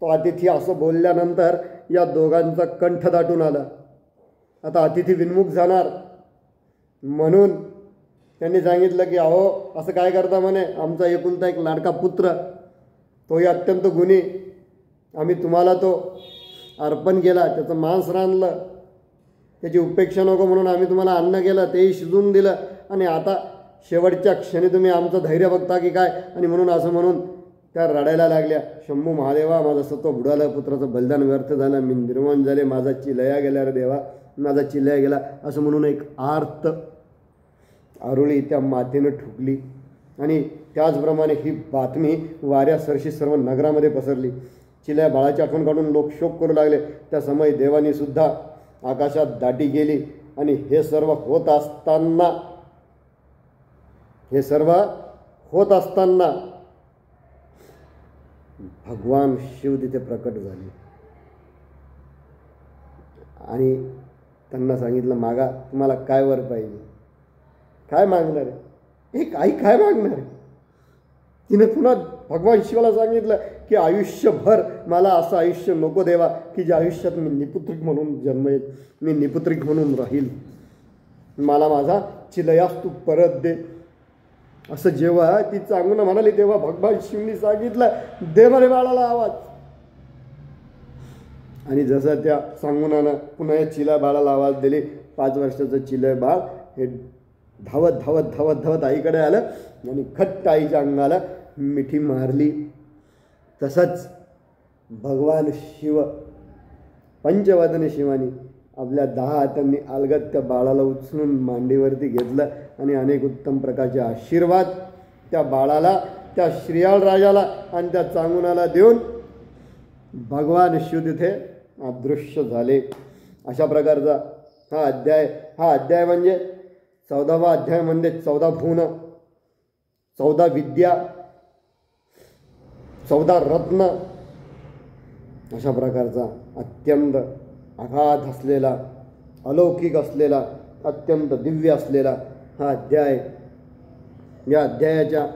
तो अतिथी असं बोलल्यानंतर या दोघांचा कंठ दाटून आला. आता अतिथी विन्मुख जाणार म्हणून त्यांनी सांगितलं की अहो असं काय करता म्हणे, आमचा एकुलता एक लाडका पुत्र, तोही अत्यंत गुणी, आम्ही तुम्हाला तो अर्पण केला, त्याचं मांस रांधलं, त्याची उपेक्षा नको म्हणून आम्ही तुम्हाला अन्न केलं, तेही शिजवून दिलं आणि आता शेवटच्या क्षणी तुम्ही आमचं धैर्य बघता की काय. आणि म्हणून असं म्हणून त्या रडायला लागल्या. शंभू महादेवा, माझं सत्व बुडालं, पुत्राचं बलिदान व्यर्थ झालं, मी निर्माण झाले, माझा चिलया गेला रे देवा, माझा चिलया गेला असं म्हणून एक आरोळी त्या मातेनं ठुकली आणि त्याचप्रमाणे ही बातमी वाऱ्यासरशी सर्व नगरामध्ये पसरली. चिल्या बाळाची आठवण काढून लोक शोक करू लागले. त्या समय देवानी सुद्धा आकाशात दाटी गेली आणि हे सर्व होत असताना भगवान शिव तिथे प्रकट झाले आणि त्यांना सांगितलं, मागा, तुम्हाला काय वर पाहिजे, काय मागणार आहे? एक आई काय मागणार आहे? तिने पुन्हा भगवान शिवाला सांगितलं की आयुष्यभर मला असं आयुष्य नको देवा की ज्या आयुष्यात मी निपुत्रिक म्हणून जन्मेल, मी निपुत्रिक म्हणून राहील, मला माझा चिलयास तू परत दे. असं जेव्हा ती चांगून म्हणाली तेव्हा भगवान शिवनी सांगितलं, दे म्हणे बाळाला आवाज. आणि जसं त्या सांगुनानं पुन्हा या चिल्या बाळाला आवाज दिली, 5 वर्षाचं चिलं बाळ हे धावत धावत धावत धावत आईकडे आलं आणि खट्ट आईच्या अंगाला मिठी मारली. तसंच भगवान शिव पंचवदन शिवानी आपल्या 10 हातांनी अलगद त्या बाळाला उचलून मांडीवरती घेतलं आणि अनेक उत्तम प्रकारचे आशीर्वाद त्या बाळाला, त्या श्रीयाळ राजाला आणि त्या चांगुनाला देऊन भगवान शिव तिथे अदृश्य झाले. अशा प्रकारचा हा अध्याय म्हणजे 14वा अध्याय म्हणजे 14 भुवन, 14 विद्या, 14 रत्न, अशा प्रकारचा अत्यंत अगाध असलेला, अलौकिक असलेला, अत्यंत दिव्य असलेला हा अध्याय. या अध्यायाच्या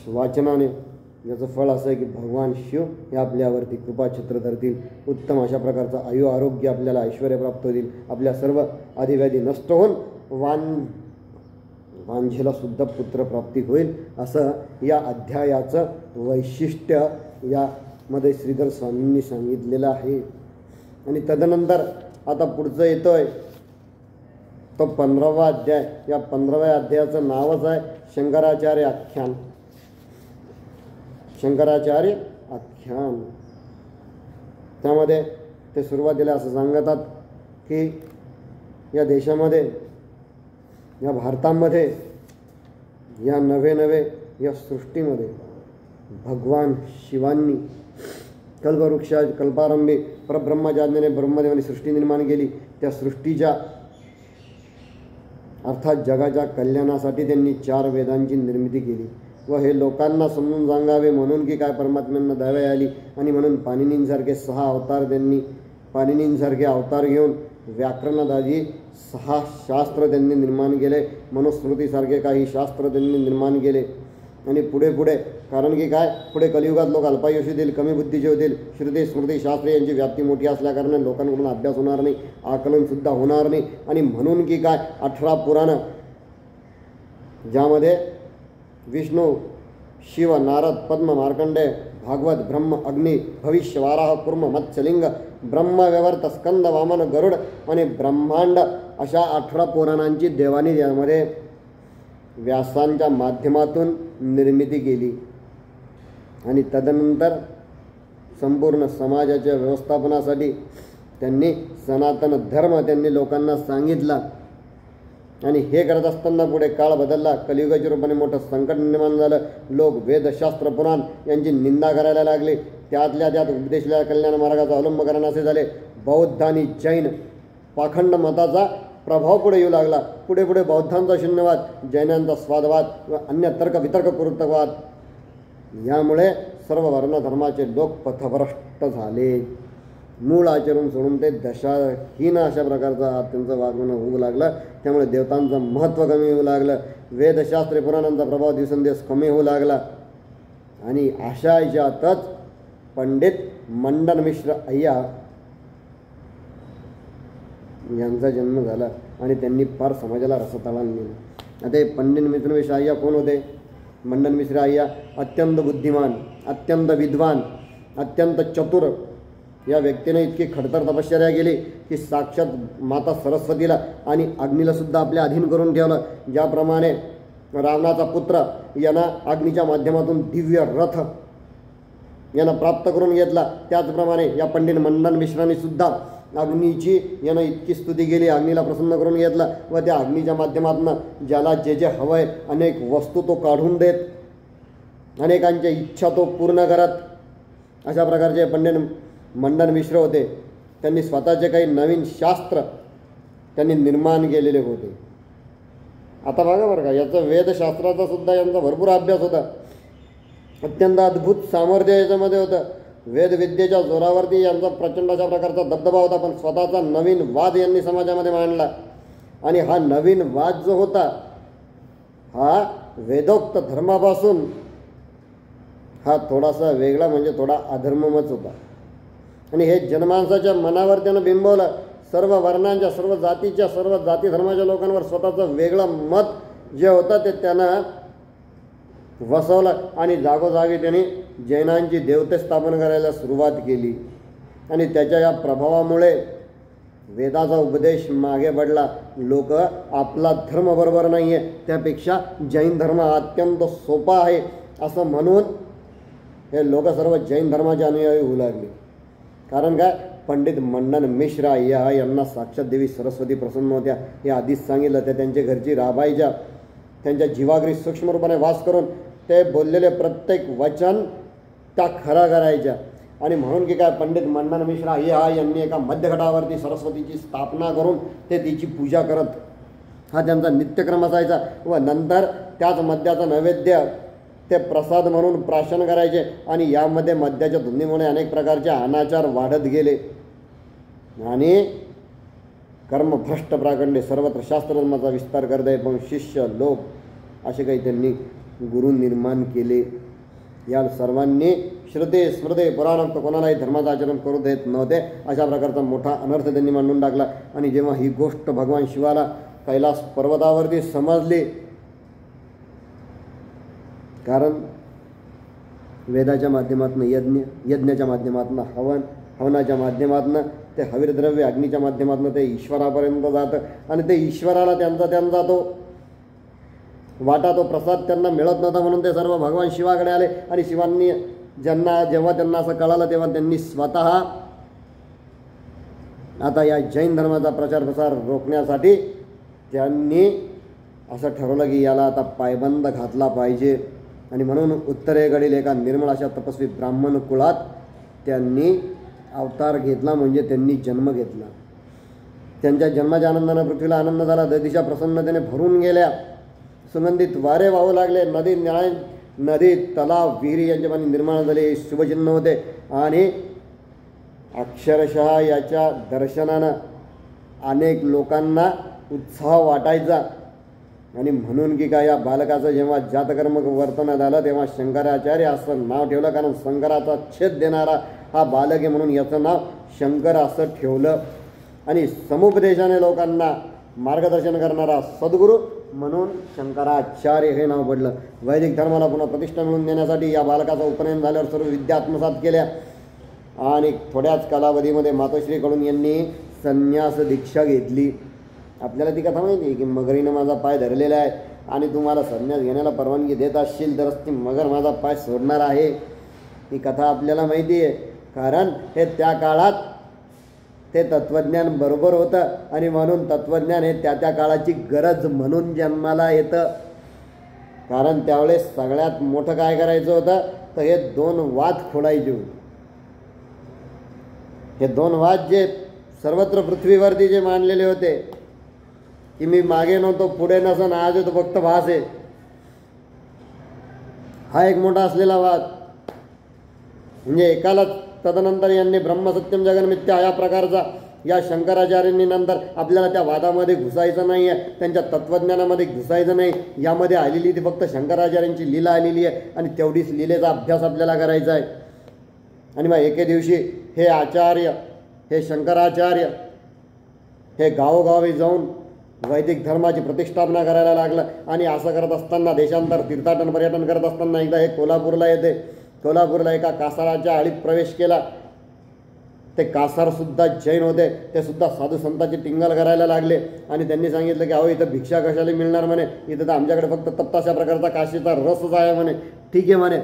वाचनाने याचं फळ असं आहे की भगवान शिव हे आपल्यावरती कृपाछत्र धरतील, उत्तम अशा प्रकारचं आयु आरोग्य आपल्याला ऐश्वर्य प्राप्त होईल, आपल्या सर्व आदिव्याधी नष्ट होऊन वांझेला सुद्धा पुत्रप्राप्ती होईल, असं या अध्यायाचं वैशिष्ट्य यामध्ये श्रीधर स्वामींनी सांगितलेलं आहे. आणि तदनंतर आता पुढचं येतोय तो 15वा अध्याय. या 15व्या अध्यायाचं नावच आहे शंकराचार्य आख्यान. शंकराचार्य आख्यान. त्यामध्ये ते सुरुवातीला असं सांगतात की या देशामध्ये, या भारतामध्ये, या नवे या सृष्टीमध्ये भगवान शिवांनी कल्पारंभी परब्रह्माच्या आज्ञेने ब्रह्मदेवाने सृष्टी निर्माण केली. त्या सृष्टीच्या अर्थात जगाच्या कल्याणासाठी त्यांनी 4 वेदांची निर्मिती केली व हे लोकांना समजून सांगावे म्हणून की काय परमात्म्यांना दया आली आणि म्हणून पाणिनींसारखे 6 अवतार त्यांनी, पाणिनींसारखे अवतार घेऊन व्याकरणादाजी 6 शास्त्र त्यांनी निर्माण केले. मनुस्मृतीसारखे काही शास्त्र त्यांनी निर्माण केले. आणि पुढे कारण की काय, पुढे कलियुगात लोक अल्पायुषी होतील, कमी बुद्धीचे होतील. श्रुती स्मृती शास्त्रे यांची व्याप्ती मोठी असल्याकारणे लोकांकडून अभ्यास होणार नाही, आकलनसुद्धा होणार नाही. आणि म्हणून की काय 18 पुराणं, ज्यामध्ये विष्णू, शिव, नारद, पद्म, मार्कंडेय, भागवत, ब्रह्म, अग्नी, भविष्य, वाराह, कुर्म, मत्स्यलिंग, ब्रह्मव्यवर्त, स्कंद, वामन, गरुड आणि ब्रह्मांड अशा 18 पुराणांची देवानी यामध्ये व्यासांच्या माध्यमातून निर्मिती केली. आणि तदनंतर संपूर्ण समाजाच्या व्यवस्थापनासाठी त्यांनी सनातन धर्म त्यांनी लोकांना सांगितला. आणि हे करत असताना पुढे काळ बदलला, कलियुगाच्या रूपाने मोठं संकट निर्माण झालं. लोक वेदशास्त्र पुराण यांची निंदा करायला लागले. त्यातल्या त्यात उपदेशल्या कल्याण मार्गाचा अवलंब करण्याचे झाले. बौद्ध आणि जैन पाखंड मताचा प्रभाव पुढे येऊ लागला. पुढे बौद्धांचा शून्यवाद, जैनांचा स्वादवाद व अन्य तर्क वितर्कपूर्वकवाद यामुळे सर्व वर्णधर्माचे लोक पथभ्रष्ट झाले. मूळ आचरण सोडून ते दशाहीन अशा प्रकारचा त्यांचं वागणं होऊ लागलं. त्यामुळे देवतांचं महत्त्व कमी होऊ लागलं. वेदशास्त्रे पुराणांचा प्रभाव दिवसेंदिवस कमी होऊ लागला. आणि अशा याच्यातच पंडित मंडन मिश्र अय्या यांचा जन्म झाला आणि त्यांनी फार समाजाला रसताळाला नेलं. आता हे पंडित मिश्र अय्या कोण होते? मंडन मिश्र अय्या अत्यंत बुद्धिमान, अत्यंत विद्वान, अत्यंत चतुर या व्यक्तीने इतकी खडतर तपश्चर्या केली की साक्षात माता सरस्वतीला आणि अग्नीला सुद्धा आपल्या अधीन करून ठेवलं. ज्याप्रमाणे रावणाचा पुत्र यांना अग्नीच्या माध्यमातून दिव्य रथ यांना प्राप्त करून घेतला, त्याचप्रमाणे या पंडित मंडन मिश्रांनी सुद्धा अग्नीची यानं इतकी स्तुती केली, अग्नीला प्रसन्न करून घेतलं व त्या अग्नीच्या माध्यमातून ज्याला जे जे हवं आहे अनेक वस्तू तो काढून देत, अनेकांच्या इच्छा तो पूर्ण करत. अशा प्रकारचे पंडित मंडन मिश्र होते. त्यांनी स्वतःचे काही नवीन शास्त्र त्यांनी निर्माण केलेले होते. आता बघा बरं का, याचं वेदशास्त्राचा सुद्धा यांचा भरपूर अभ्यास होता. अत्यंत अद्भुत सामर्थ्य याच्यामध्ये होतं. वेदविद्येच्या जोरावरती यांचा प्रचंड अशा प्रकारचा दबदबा होता. पण स्वतःचा नवीन वाद यांनी समाजामध्ये मांडला. आणि हा नवीन वाद जो होता हा वेदोक्त धर्मापासून हा थोडासा वेगळा, म्हणजे थोडा अधर्ममच होता. आणि हे जनमानसाच्या मनावर त्यानं बिंबवलं. सर्व वर्णांच्या, सर्व जातीच्या, सर्व जाती धर्माच्या लोकांवर स्वतःचं वेगळं मत जे होतं ते त्यानं वसवलं. आणि जागोजागी त्यांनी जैनांची देवते स्थापन करायला सुरुवात केली. आणि त्याच्या या प्रभावामुळे वेदाचा उपदेश मागे पडला. लोक आपला धर्म बरोबर नाही आहे, त्यापेक्षा जैन धर्म अत्यंत सोपा आहे असं म्हणून हे लोक सर्व जैन धर्माचे अनुयायी होऊ लागले. कारण काय, पंडित मंडन मिश्र यांना साक्षात देवी सरस्वती प्रसन्न होत्या हे आधीच सांगितलं. ते त्यांच्या घरची राबायच्या, त्यांच्या जीवाग्री सूक्ष्म रूपाने वास करून ते बोललेले प्रत्येक वचन त्या खरा करायच्या. आणि म्हणून की काय, पंडित मंडन मिश्र यांनी एका मध्यघटावरती सरस्वतीची स्थापना करून ते तिची पूजा करत, हा त्यांचा नित्यक्रम असायचा. व नंतर त्याच मद्याचा नैवेद्य ते प्रसाद म्हणून प्राशन करायचे. आणि यामध्ये मद्याच्या धुंदीमुळे अनेक प्रकारचे अनाचार वाढत गेले. आणि कर्मभ्रष्ट प्राकंडे सर्वत्र शास्त्रधर्माचा विस्तार करत आहे. पण शिष्य लोक असे काही त्यांनी गुरु निर्माण केले. या सर्वांनी श्रुते स्मृते पुराणोक्त कोणालाही धर्माचं आचरण करू देत नव्हते. अशा प्रकारचा मोठा अनर्थ त्यांनी मांडून टाकला. आणि जेव्हा ही गोष्ट भगवान शिवाला कैलास पर्वतावरती समजली, कारण वेदाच्या माध्यमातून यज्ञ, यज्ञाच्या माध्यमातून हवन, हवनाच्या माध्यमातून ते हविर्द्रव्य, अग्नीच्या माध्यमातून ते ईश्वरापर्यंत जातं. आणि ते ईश्वराला त्यांचा तो वाटा, तो प्रसाद त्यांना मिळत नव्हता. म्हणून ते सर्व भगवान शिवाकडे आले. आणि शिवांनी जेव्हा त्यांना असं कळालं तेव्हा त्यांनी स्वतः आता या जैन धर्माचा प्रचार प्रसार रोखण्यासाठी त्यांनी असं ठरवलं की याला आता पायबंद घातला पाहिजे. आणि म्हणून उत्तरेकडील एका निर्मळ अशा तपस्वी ब्राह्मण कुळात त्यांनी अवतार घेतला, म्हणजे त्यांनी जन्म घेतला. त्यांच्या जन्माच्या आनंदानं पृथ्वीला आनंद झाला. दिशा प्रसन्नतेने भरून गेल्या. सुगंधित वारे वाहू लागले. नदी, तलाव, विहिरी यांचे पाणी निर्माण झाले. शुभचिन्ह होते. आणि अक्षरशः याच्या दर्शनानं अनेक लोकांना उत्साह वाटायचा. आणि म्हणून की काय, या बालकाचं जेव्हा जातकर्म वर्तन झालं तेव्हा शंकराचार्य असं नाव ठेवलं. कारण शंकराचा छेद देणारा हा बालक आहे म्हणून याचं नाव शंकर असं ठेवलं. आणि समुपदेशाने लोकांना मार्गदर्शन करणारा सद्गुरू म्हणून शंकराचार्य हे नाव पडलं. वैदिक धर्माला पुन्हा प्रतिष्ठा मिळवून देण्यासाठी या बालकाचा उपनयन झाल्यावर सर्व विद्या आत्मसात केल्या. आणि थोड्याच कालावधीमध्ये मातोश्रीकडून यांनी संन्यास दीक्षा घेतली. आपल्याला ती कथा माहिती आहे की मगरीनं माझा पाय धरलेला आहे आणि तुम्हाला संन्यास घेण्याला परवानगी देत असशील तरच ती मगर माझा पाय सोडणार आहे. ही कथा आपल्याला माहिती आहे. कारण हे त्या काळात ते तत्त्वज्ञान बरोबर होतं. आणि म्हणून तत्त्वज्ञान हे त्या त्या काळाची गरज म्हणून जन्माला येतं. कारण त्यावेळेस सगळ्यात मोठं काय करायचं होतं तर हे दोन वाद खोडायचे होते. हे दोन वाद जे सर्वत्र पृथ्वीवरती जे मांडलेले होते की मी मागे नव्हतो, पुढे नसन, आज तो फक्त भास आहे, हा एक मोठा असलेला वाद. म्हणजे एकाला तदनंतर यांनी ब्रह्मसत्यम जगन्मिथ्या या प्रकारचा या शंकराचार्यांनी नंतर आपल्याला त्या वादामध्ये घुसायचं नाही आहे, त्यांच्या तत्त्वज्ञानामध्ये घुसायचं नाही. यामध्ये आलेली ती फक्त शंकराचार्यांची लीला आलेली आहे आणि तेवढीच लीलेचा अभ्यास आपल्याला करायचा आहे. आणि मग एके दिवशी हे आचार्य, हे शंकराचार्य हे गावोगावी जाऊन वैदिक धर्माची प्रतिष्ठापना करायला लागलं. आणि असं करत असताना देशांतर तीर्थाटन पर्यटन करत असताना एकदा हे कोल्हापूरला येते. कोल्हापूरला एका कासाराच्या आळीत प्रवेश केला. ते कासारसुद्धा जैन होते. ते सुद्धा साधू संतांची टिंगल करायला लागले. आणि त्यांनी सांगितलं की अहो इथं भिक्षा कशाला मिळणार म्हणे, इथं तर आमच्याकडे फक्त तप्ताशा प्रकारचा काशीचा रसच आहे म्हणे. ठीक आहे म्हणे,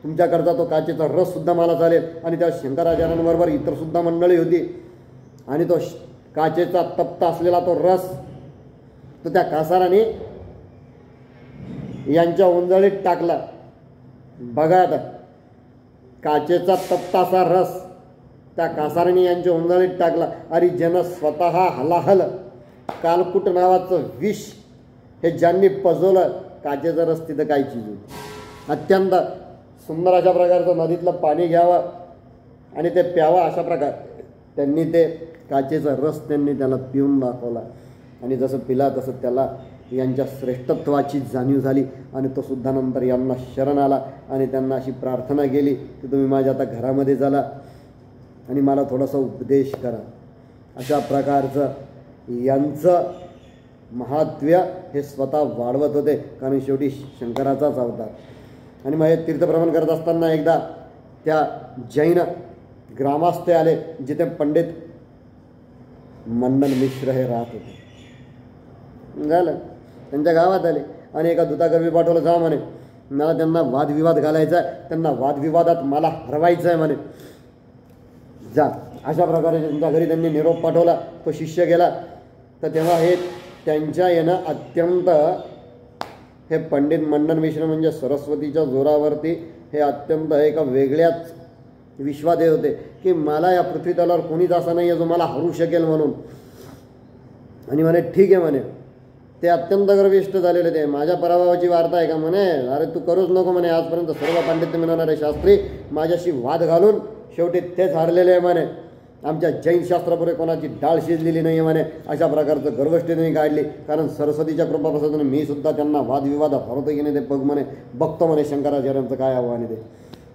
तुमच्याकडचा तो काचेचा रससुद्धा मला चालेल. आणि त्या शंकराचार्यांबरोबर इतरसुद्धा मंडळी होती. आणि तो काचेचा तप्त असलेला तो रस तो त्या कासाराने यांच्या ओंजळीत टाकला. बघा आता, काचेचा तप्तासा रस त्या कासाराने यांच्या ओंजळीत टाकला. आणि ज्यानं स्वतः हलाहल कालकूट नावाचं विष हे ज्यांनी पजवलं, काचेचा रस तिथं काय चीज होती. अत्यंत सुंदर अशा प्रकारचं नदीतलं पाणी घ्यावं आणि ते प्यावं, अशा प्रकार त्यांनी ते काचेचा रस त्यांनी त्याला पिऊन दाखवला. आणि जसं पिला तसं त्याला यांच्या श्रेष्ठत्वाची जाणीव झाली. आणि तो सुद्धा नंतर यांना शरण आला आणि त्यांना अशी प्रार्थना केली की तुम्ही माझ्या आता घरामध्ये चला आणि मला थोडासा उपदेश करा. अशा प्रकारचं यांचं महात्म्य हे स्वतः वाढवत होते, कारण शेवटी शंकराचाच अवतार. आणि मग हे तीर्थभ्रमण करत असताना एकदा त्या जैन ग्रामस्थ आले जिथे पंडित मंडन मिश्र हे राहत होते. झालं, त्यांच्या गावात आले आणि एका दूताकरवी पाठवलं, जा म्हणे मला त्यांना वादविवाद घालायचा आहे, त्यांना वादविवादात मला हरवायचं आहे म्हणे, जा. अशा प्रकारे त्यांच्या घरी त्यांनी निरोप पाठवला. तो शिष्य गेला. तर तेव्हा हे त्यांच्या येणं अत्यंत हे पंडित मंडन मिश्र म्हणजे सरस्वतीच्या जोरावरती हे अत्यंत एका वेगळ्याच विश्वास येत होते की मला या पृथ्वी तलावर कोणीच असा नाही आहे जो मला हरू शकेल म्हणून. आणि म्हणे ठीक आहे म्हणे, ते अत्यंत गर्विष्ठ झालेले. ते माझ्या पराभवाची वार्ता आहे का म्हणे, अरे तू करूच नको म्हणे, आजपर्यंत सर्व पांडित्य मिळवणारे शास्त्री माझ्याशी वाद घालून शेवटी तेच हारलेले आहे म्हणे, आमच्या जैन शास्त्रापुढे कोणाची डाळ शिजलेली नाही आहे म्हणे. अशा प्रकारचं गर्वष्टी त्यांनी काढली. कारण सरस्वतीच्या कृपाप्रसादाने मी सुद्धा त्यांना वादविवाद हरवतो की नाही ते बघ म्हणे, बघतो म्हणे शंकराचार्यांचं काय आव्हान आहे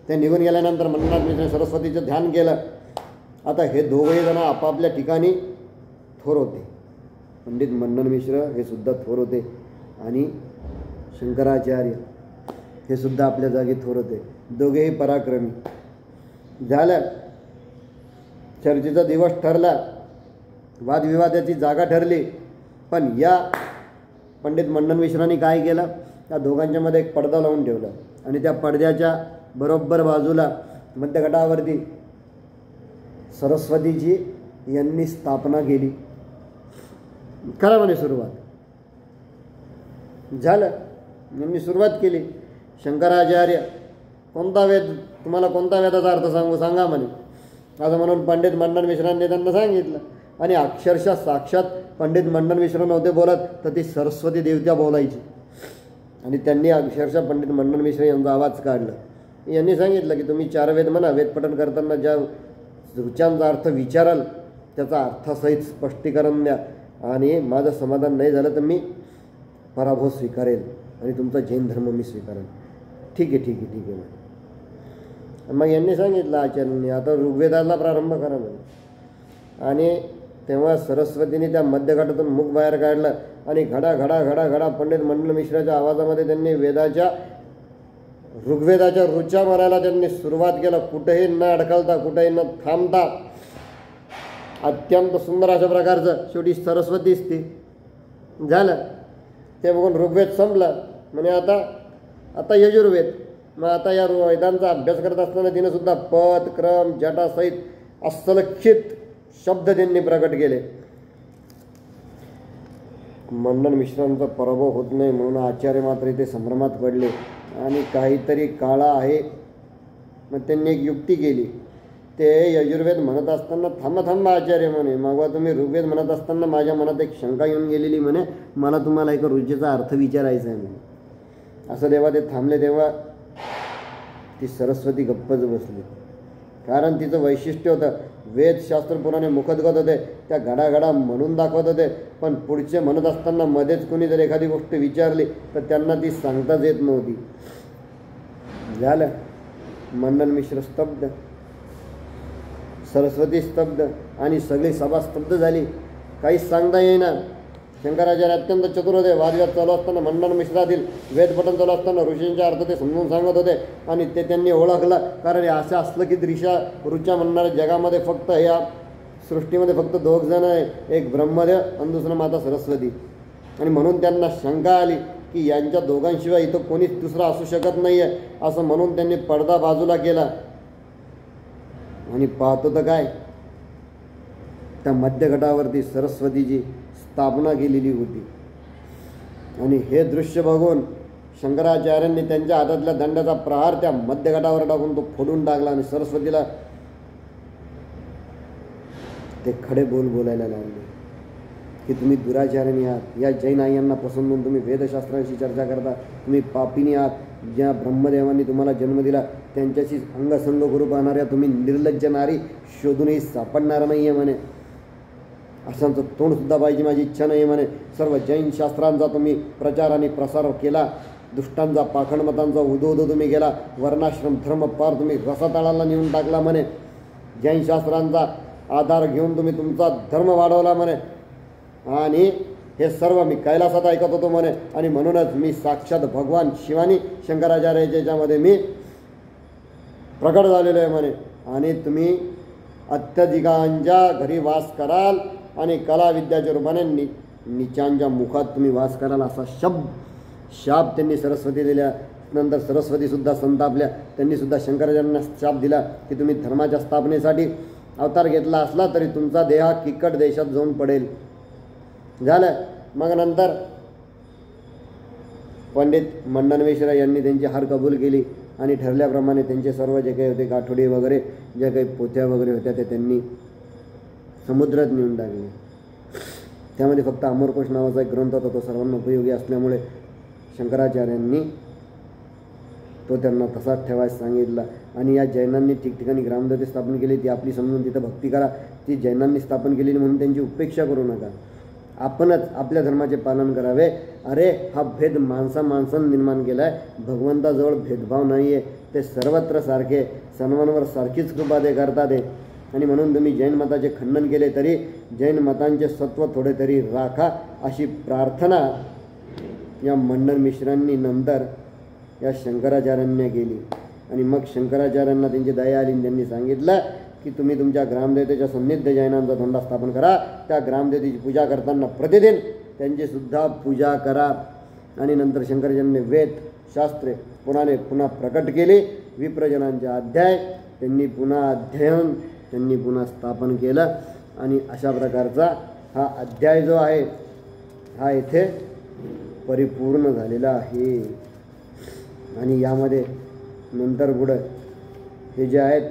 ते निघून गेल्यानंतर मंडनाथ मिश्र सरस्वतीचं ध्यान केलं. आता हे दोघंही जण आपापल्या ठिकाणी थोर होते. पंडित मंडन मिश्र हे सुद्धा थोर होते आणि शंकराचार्य हे सुद्धा आपल्या जागी थोर होते. दोघेही पराक्रमी. झालं, चर्चेचा दिवस ठरला, वादविवादाची जागा ठरली. पण या पंडित मंडन मिश्रांनी काय केलं, त्या दोघांच्यामध्ये एक पडदा लावून ठेवला आणि त्या पडद्याच्या बरोबर बाजूला मध्यगटावरती सरस्वतीची यांनी स्थापना केली. करा म्हणे सुरुवात. झालं, यांनी सुरुवात केली. शंकराचार्य कोणता वेद, तुम्हाला कोणता वेदाचा अर्थ सांगू सांगा म्हणे, असं म्हणून पंडित मंडन मिश्रांनी त्यांना सांगितलं. आणि अक्षरशः साक्षात पंडित मंडन मिश्र नव्हते बोलत, तर ती सरस्वती देवत्या बोलायची. आणि त्यांनी अक्षरशः पंडित मंडन मिश्र यांचा आवाज काढला. यांनी सांगितलं की तुम्ही 4 वेद म्हणा, वेदपठण करताना ज्या ऋचांचा अर्थ विचाराल त्याचा अर्थसहित स्पष्टीकरण द्या. आणि माझं समाधान नाही झालं तर मी पराभव स्वीकारेल आणि तुमचा जैन धर्म मी स्वीकारेल. ठीक आहे ठीक आहे ठीक आहे. मग यांनी सांगितलं आचार्यांनी, आता ऋग्वेदाला प्रारंभ करा म्हणे. आणि तेव्हा सरस्वतीने त्या मध्यगटातून मुख बाहेर काढलं आणि घडा घडा घडा घडा पंडित मंडल मिश्राच्या आवाजामध्ये त्यांनी ऋग्वेदाच्या ऋचा मारायला त्यांनी सुरुवात केलं. कुठेही न अडकलता, कुठेही न थांबता अत्यंत सुंदर अशा प्रकारचं. शेवटी सरस्वतीच ती. झालं, ते बघून ऋग्वेद संपलं. म्हणजे आता यजुर्वेद. मग आता या वेदांचा अभ्यास करत असताना तिने सुद्धा पद क्रम जटासहित असलक्षित शब्द त्यांनी प्रकट केले. मंडन मिश्रांचा पराभव होत नाही म्हणून आचार्य मात्र इथे संभ्रमात पडले आणि काहीतरी काळा आहे. मग त्यांनी एक युक्ती केली. ते यजुर्वेद म्हणत असताना थांबा आचार्य म्हणे, मग तुम्ही ऋग्वेद म्हणत असताना माझ्या मनात एक शंका येऊन गेलेली म्हणे, मला तुम्हाला एका ऋचेचा अर्थ विचारायचा आहे म्हणे. असं जेव्हा ते थांबले तेव्हा ती सरस्वती गप्पच बसली. कारण तिचं वैशिष्ट्य होतं, वेदशास्त्र पुराणे मुखोद्गत होते, त्या घडाघडा म्हणून दाखवत होते. पण पुढचे म्हणत असताना मध्येच कुणी जर एखादी गोष्ट विचारली तर त्यांना ती सांगताच येत नव्हती. झालं, मंडन मिश्र स्तब्ध, सरस्वती स्तब्ध आणि सगळी सभा स्तब्ध झाली. काहीच सांगता येईना. शंकराचार्य अत्यंत चतुर होते. वादविवाद चालू असताना मंडन मिश्रातील वेदपठण चालू असताना ऋषींचा अर्थ ते समजून सांगत होते आणि ते त्यांनी ओळखलं. कारण असं असलं की ऋचा म्हणणाऱ्या जगामध्ये फक्त या सृष्टीमध्ये फक्त 2 जण आहे, एक ब्रह्मदेव आणि दुसरं माता सरस्वती. आणि म्हणून त्यांना शंका आली की यांच्या दोघांशिवाय इथं कोणीच दुसरा असू शकत नाही आहे. असं म्हणून त्यांनी पडदा बाजूला केला आणि पाहतो तर काय, त्या मध्यगटावरती सरस्वतीची स्थापना केलेली होती. आणि हे दृश्य बघून शंकराचार्यांनी त्यांच्या हातातल्या दंडाचा प्रहार त्या मध्यगटावर टाकून तो फोडून टाकला आणि सरस्वतीला ते खडे बोल बोलायला लागले की तुम्ही दुराचार्याने आहात, या जैन आयांना पसंतून तुम्ही वेदशास्त्रांशी चर्चा करता, तुम्ही पापिनी आहात, ज्या ब्रह्मदेवांनी तुम्हाला जन्म दिला त्यांच्याशी अंगसंग करू पाहणाऱ्या तुम्ही निर्लज्ज नारी शोधूनही सापडणार नाही आहे म्हणे. अशांचं तोंडसुद्धा पाहिजे माझी इच्छा नाही म्हणे. सर्व जैन शास्त्रांचा तुम्ही प्रचार आणि प्रसार केला, दुष्टांचा पाखंडमतांचा उदो तुम्ही केला, वर्णाश्रम धर्म पार तुम्ही रसातळाला नेऊन टाकला म्हणे. जैन शास्त्रांचा आधार घेऊन तुम्ही तुमचा धर्म वाढवला म्हणे. आणि हे सर्व मी कैलासात ऐकत होतो म्हणे. आणि म्हणूनच मी साक्षात भगवान शिवानी शंकराचार्याच्या याच्यामध्ये मी प्रकट झालेलो आहे म्हणे. आणि तुम्ही अत्यधिकांच्या घरी वास कराल आणि कलाविद्याच्या रूपाने नीचांच्या मुखात तुम्ही वास कराल असा शाप त्यांनी सरस्वती दिल्या. नंतर सरस्वतीसुद्धा संतापल्या. त्यांनीसुद्धा शंकराचार्यांना शाप दिला की तुम्ही धर्माच्या स्थापनेसाठी अवतार घेतला असला तरी तुमचा देह किक्कट देशात जाऊन पडेल. झालं. मग नंतर पंडित मंडन मिश्र यांनी त्यांची हार कबूल केली आणि ठरल्याप्रमाणे त्यांचे सर्व जे काही होते गाठोडे वगैरे ज्या काही पोथ्या वगैरे होत्या त्या त्यांनी समुद्रात नेऊन टाकले. त्यामध्ये फक्त अमरकोश नावाचा एक ग्रंथ होता, तो सर्वांना उपयोगी असल्यामुळे शंकराचार्यांनी तो त्यांना तसाच ठेवायला सांगितला. आणि या जैनांनी ठिकठिकाणी ग्रामदेवते स्थापन केली, ती आपली समजून तिथं भक्ती करा. ती जैनांनी स्थापन केलेली म्हणून त्यांची उपेक्षा करू नका. आपणच आपल्या धर्माचे पालन करावे. अरे हा भेद माणसांनी निर्माण केला आहे. भगवंताजवळ भेदभाव नाही आहे, ते सर्वत्र सारखे, सर्वांवर सारखीच कृपा ते करतात आहे. आणि म्हणून तुम्ही जैन मताचे खंडन केले तरी जैन मतांचे सत्व थोडे तरी राखा अशी प्रार्थना या मंडन मिश्रांनी नंतर या शंकराचार्यांनी केली. आणि मग शंकराचार्यांना त्यांची दया आली. त्यांनी सांगितलं की तुम्ही तुमच्या ग्रामदेवतेच्या सन्निध्य जैनांचा धोंडा स्थापन करा. त्या ग्रामदेवतेची पूजा करताना प्रतिदिन त्यांचीसुद्धा पूजा करा. आणि नंतर शंकराचार्यांनी वेद शास्त्रे पुन्हा प्रकट केली. विप्रजनांचे अध्याय त्यांनी पुन्हा अध्ययन त्यांनी पुन्हा स्थापन केलं. आणि अशा प्रकारचा हा अध्याय जो आहे हा इथे परिपूर्ण झालेला आहे. आणि यामध्ये नंतर पुढं हे जे आहेत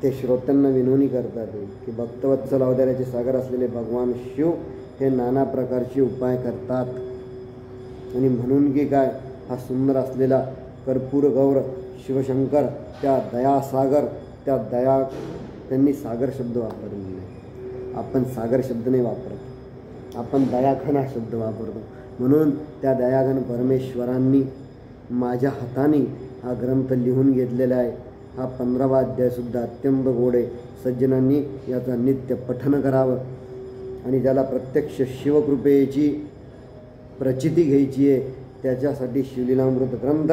ते श्रोत्यांना विनवणी करतात की भक्तवत्सल अवताराचे सागर असलेले भगवान शिव हे नाना प्रकारचे उपाय करतात. आणि म्हणून की काय हा सुंदर असलेला कर्पूर गौर शिवशंकर त्या दयासागर त्या दया त्यांनी सागर शब्द वापरलेला नाही. आपण सागर शब्द नाही वापरत, आपण दयाघन हा शब्द वापरतो. म्हणून त्या दयाघन परमेश्वरांनी माझ्या हाताने हा ग्रंथ लिहून घेतलेला आहे. हा 15वा अध्यायसुद्धा अत्यंत गोड आहे. सज्जनांनी याचा नित्य पठन करावं. आणि ज्याला प्रत्यक्ष शिवकृपेची प्रचिती घ्यायची आहे त्याच्यासाठी शिवलीलामृत ग्रंथ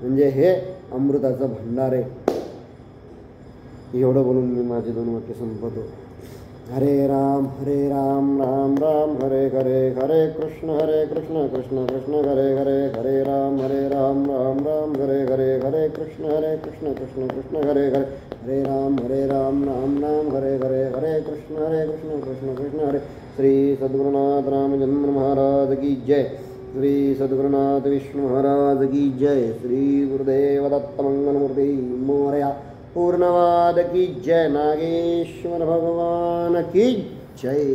म्हणजे हे अमृताचं भंडार आहे. एवढं बोलून मी माझे 2 वाक्य संपवतो. हरे राम राम राम हरे हरे हरे कृष्ण कृष्ण कृष्ण हरे हरे हरे राम राम राम हरे हरे हरे कृष्ण कृष्ण कृष्ण हरे हरे हरे राम राम राम हरे हरे हरे कृष्ण कृष्ण कृष्ण हरे. श्री सद्गुरुनाथ रामचंद्र महाराज की जय. श्री सद्गुरुनाथ विष्णु महाराज की जय. श्री गुरुदेव दत्त मंगलमूर्ति मोरया. पूर्णवाद की जय. नागेश्वर भगवान की जय.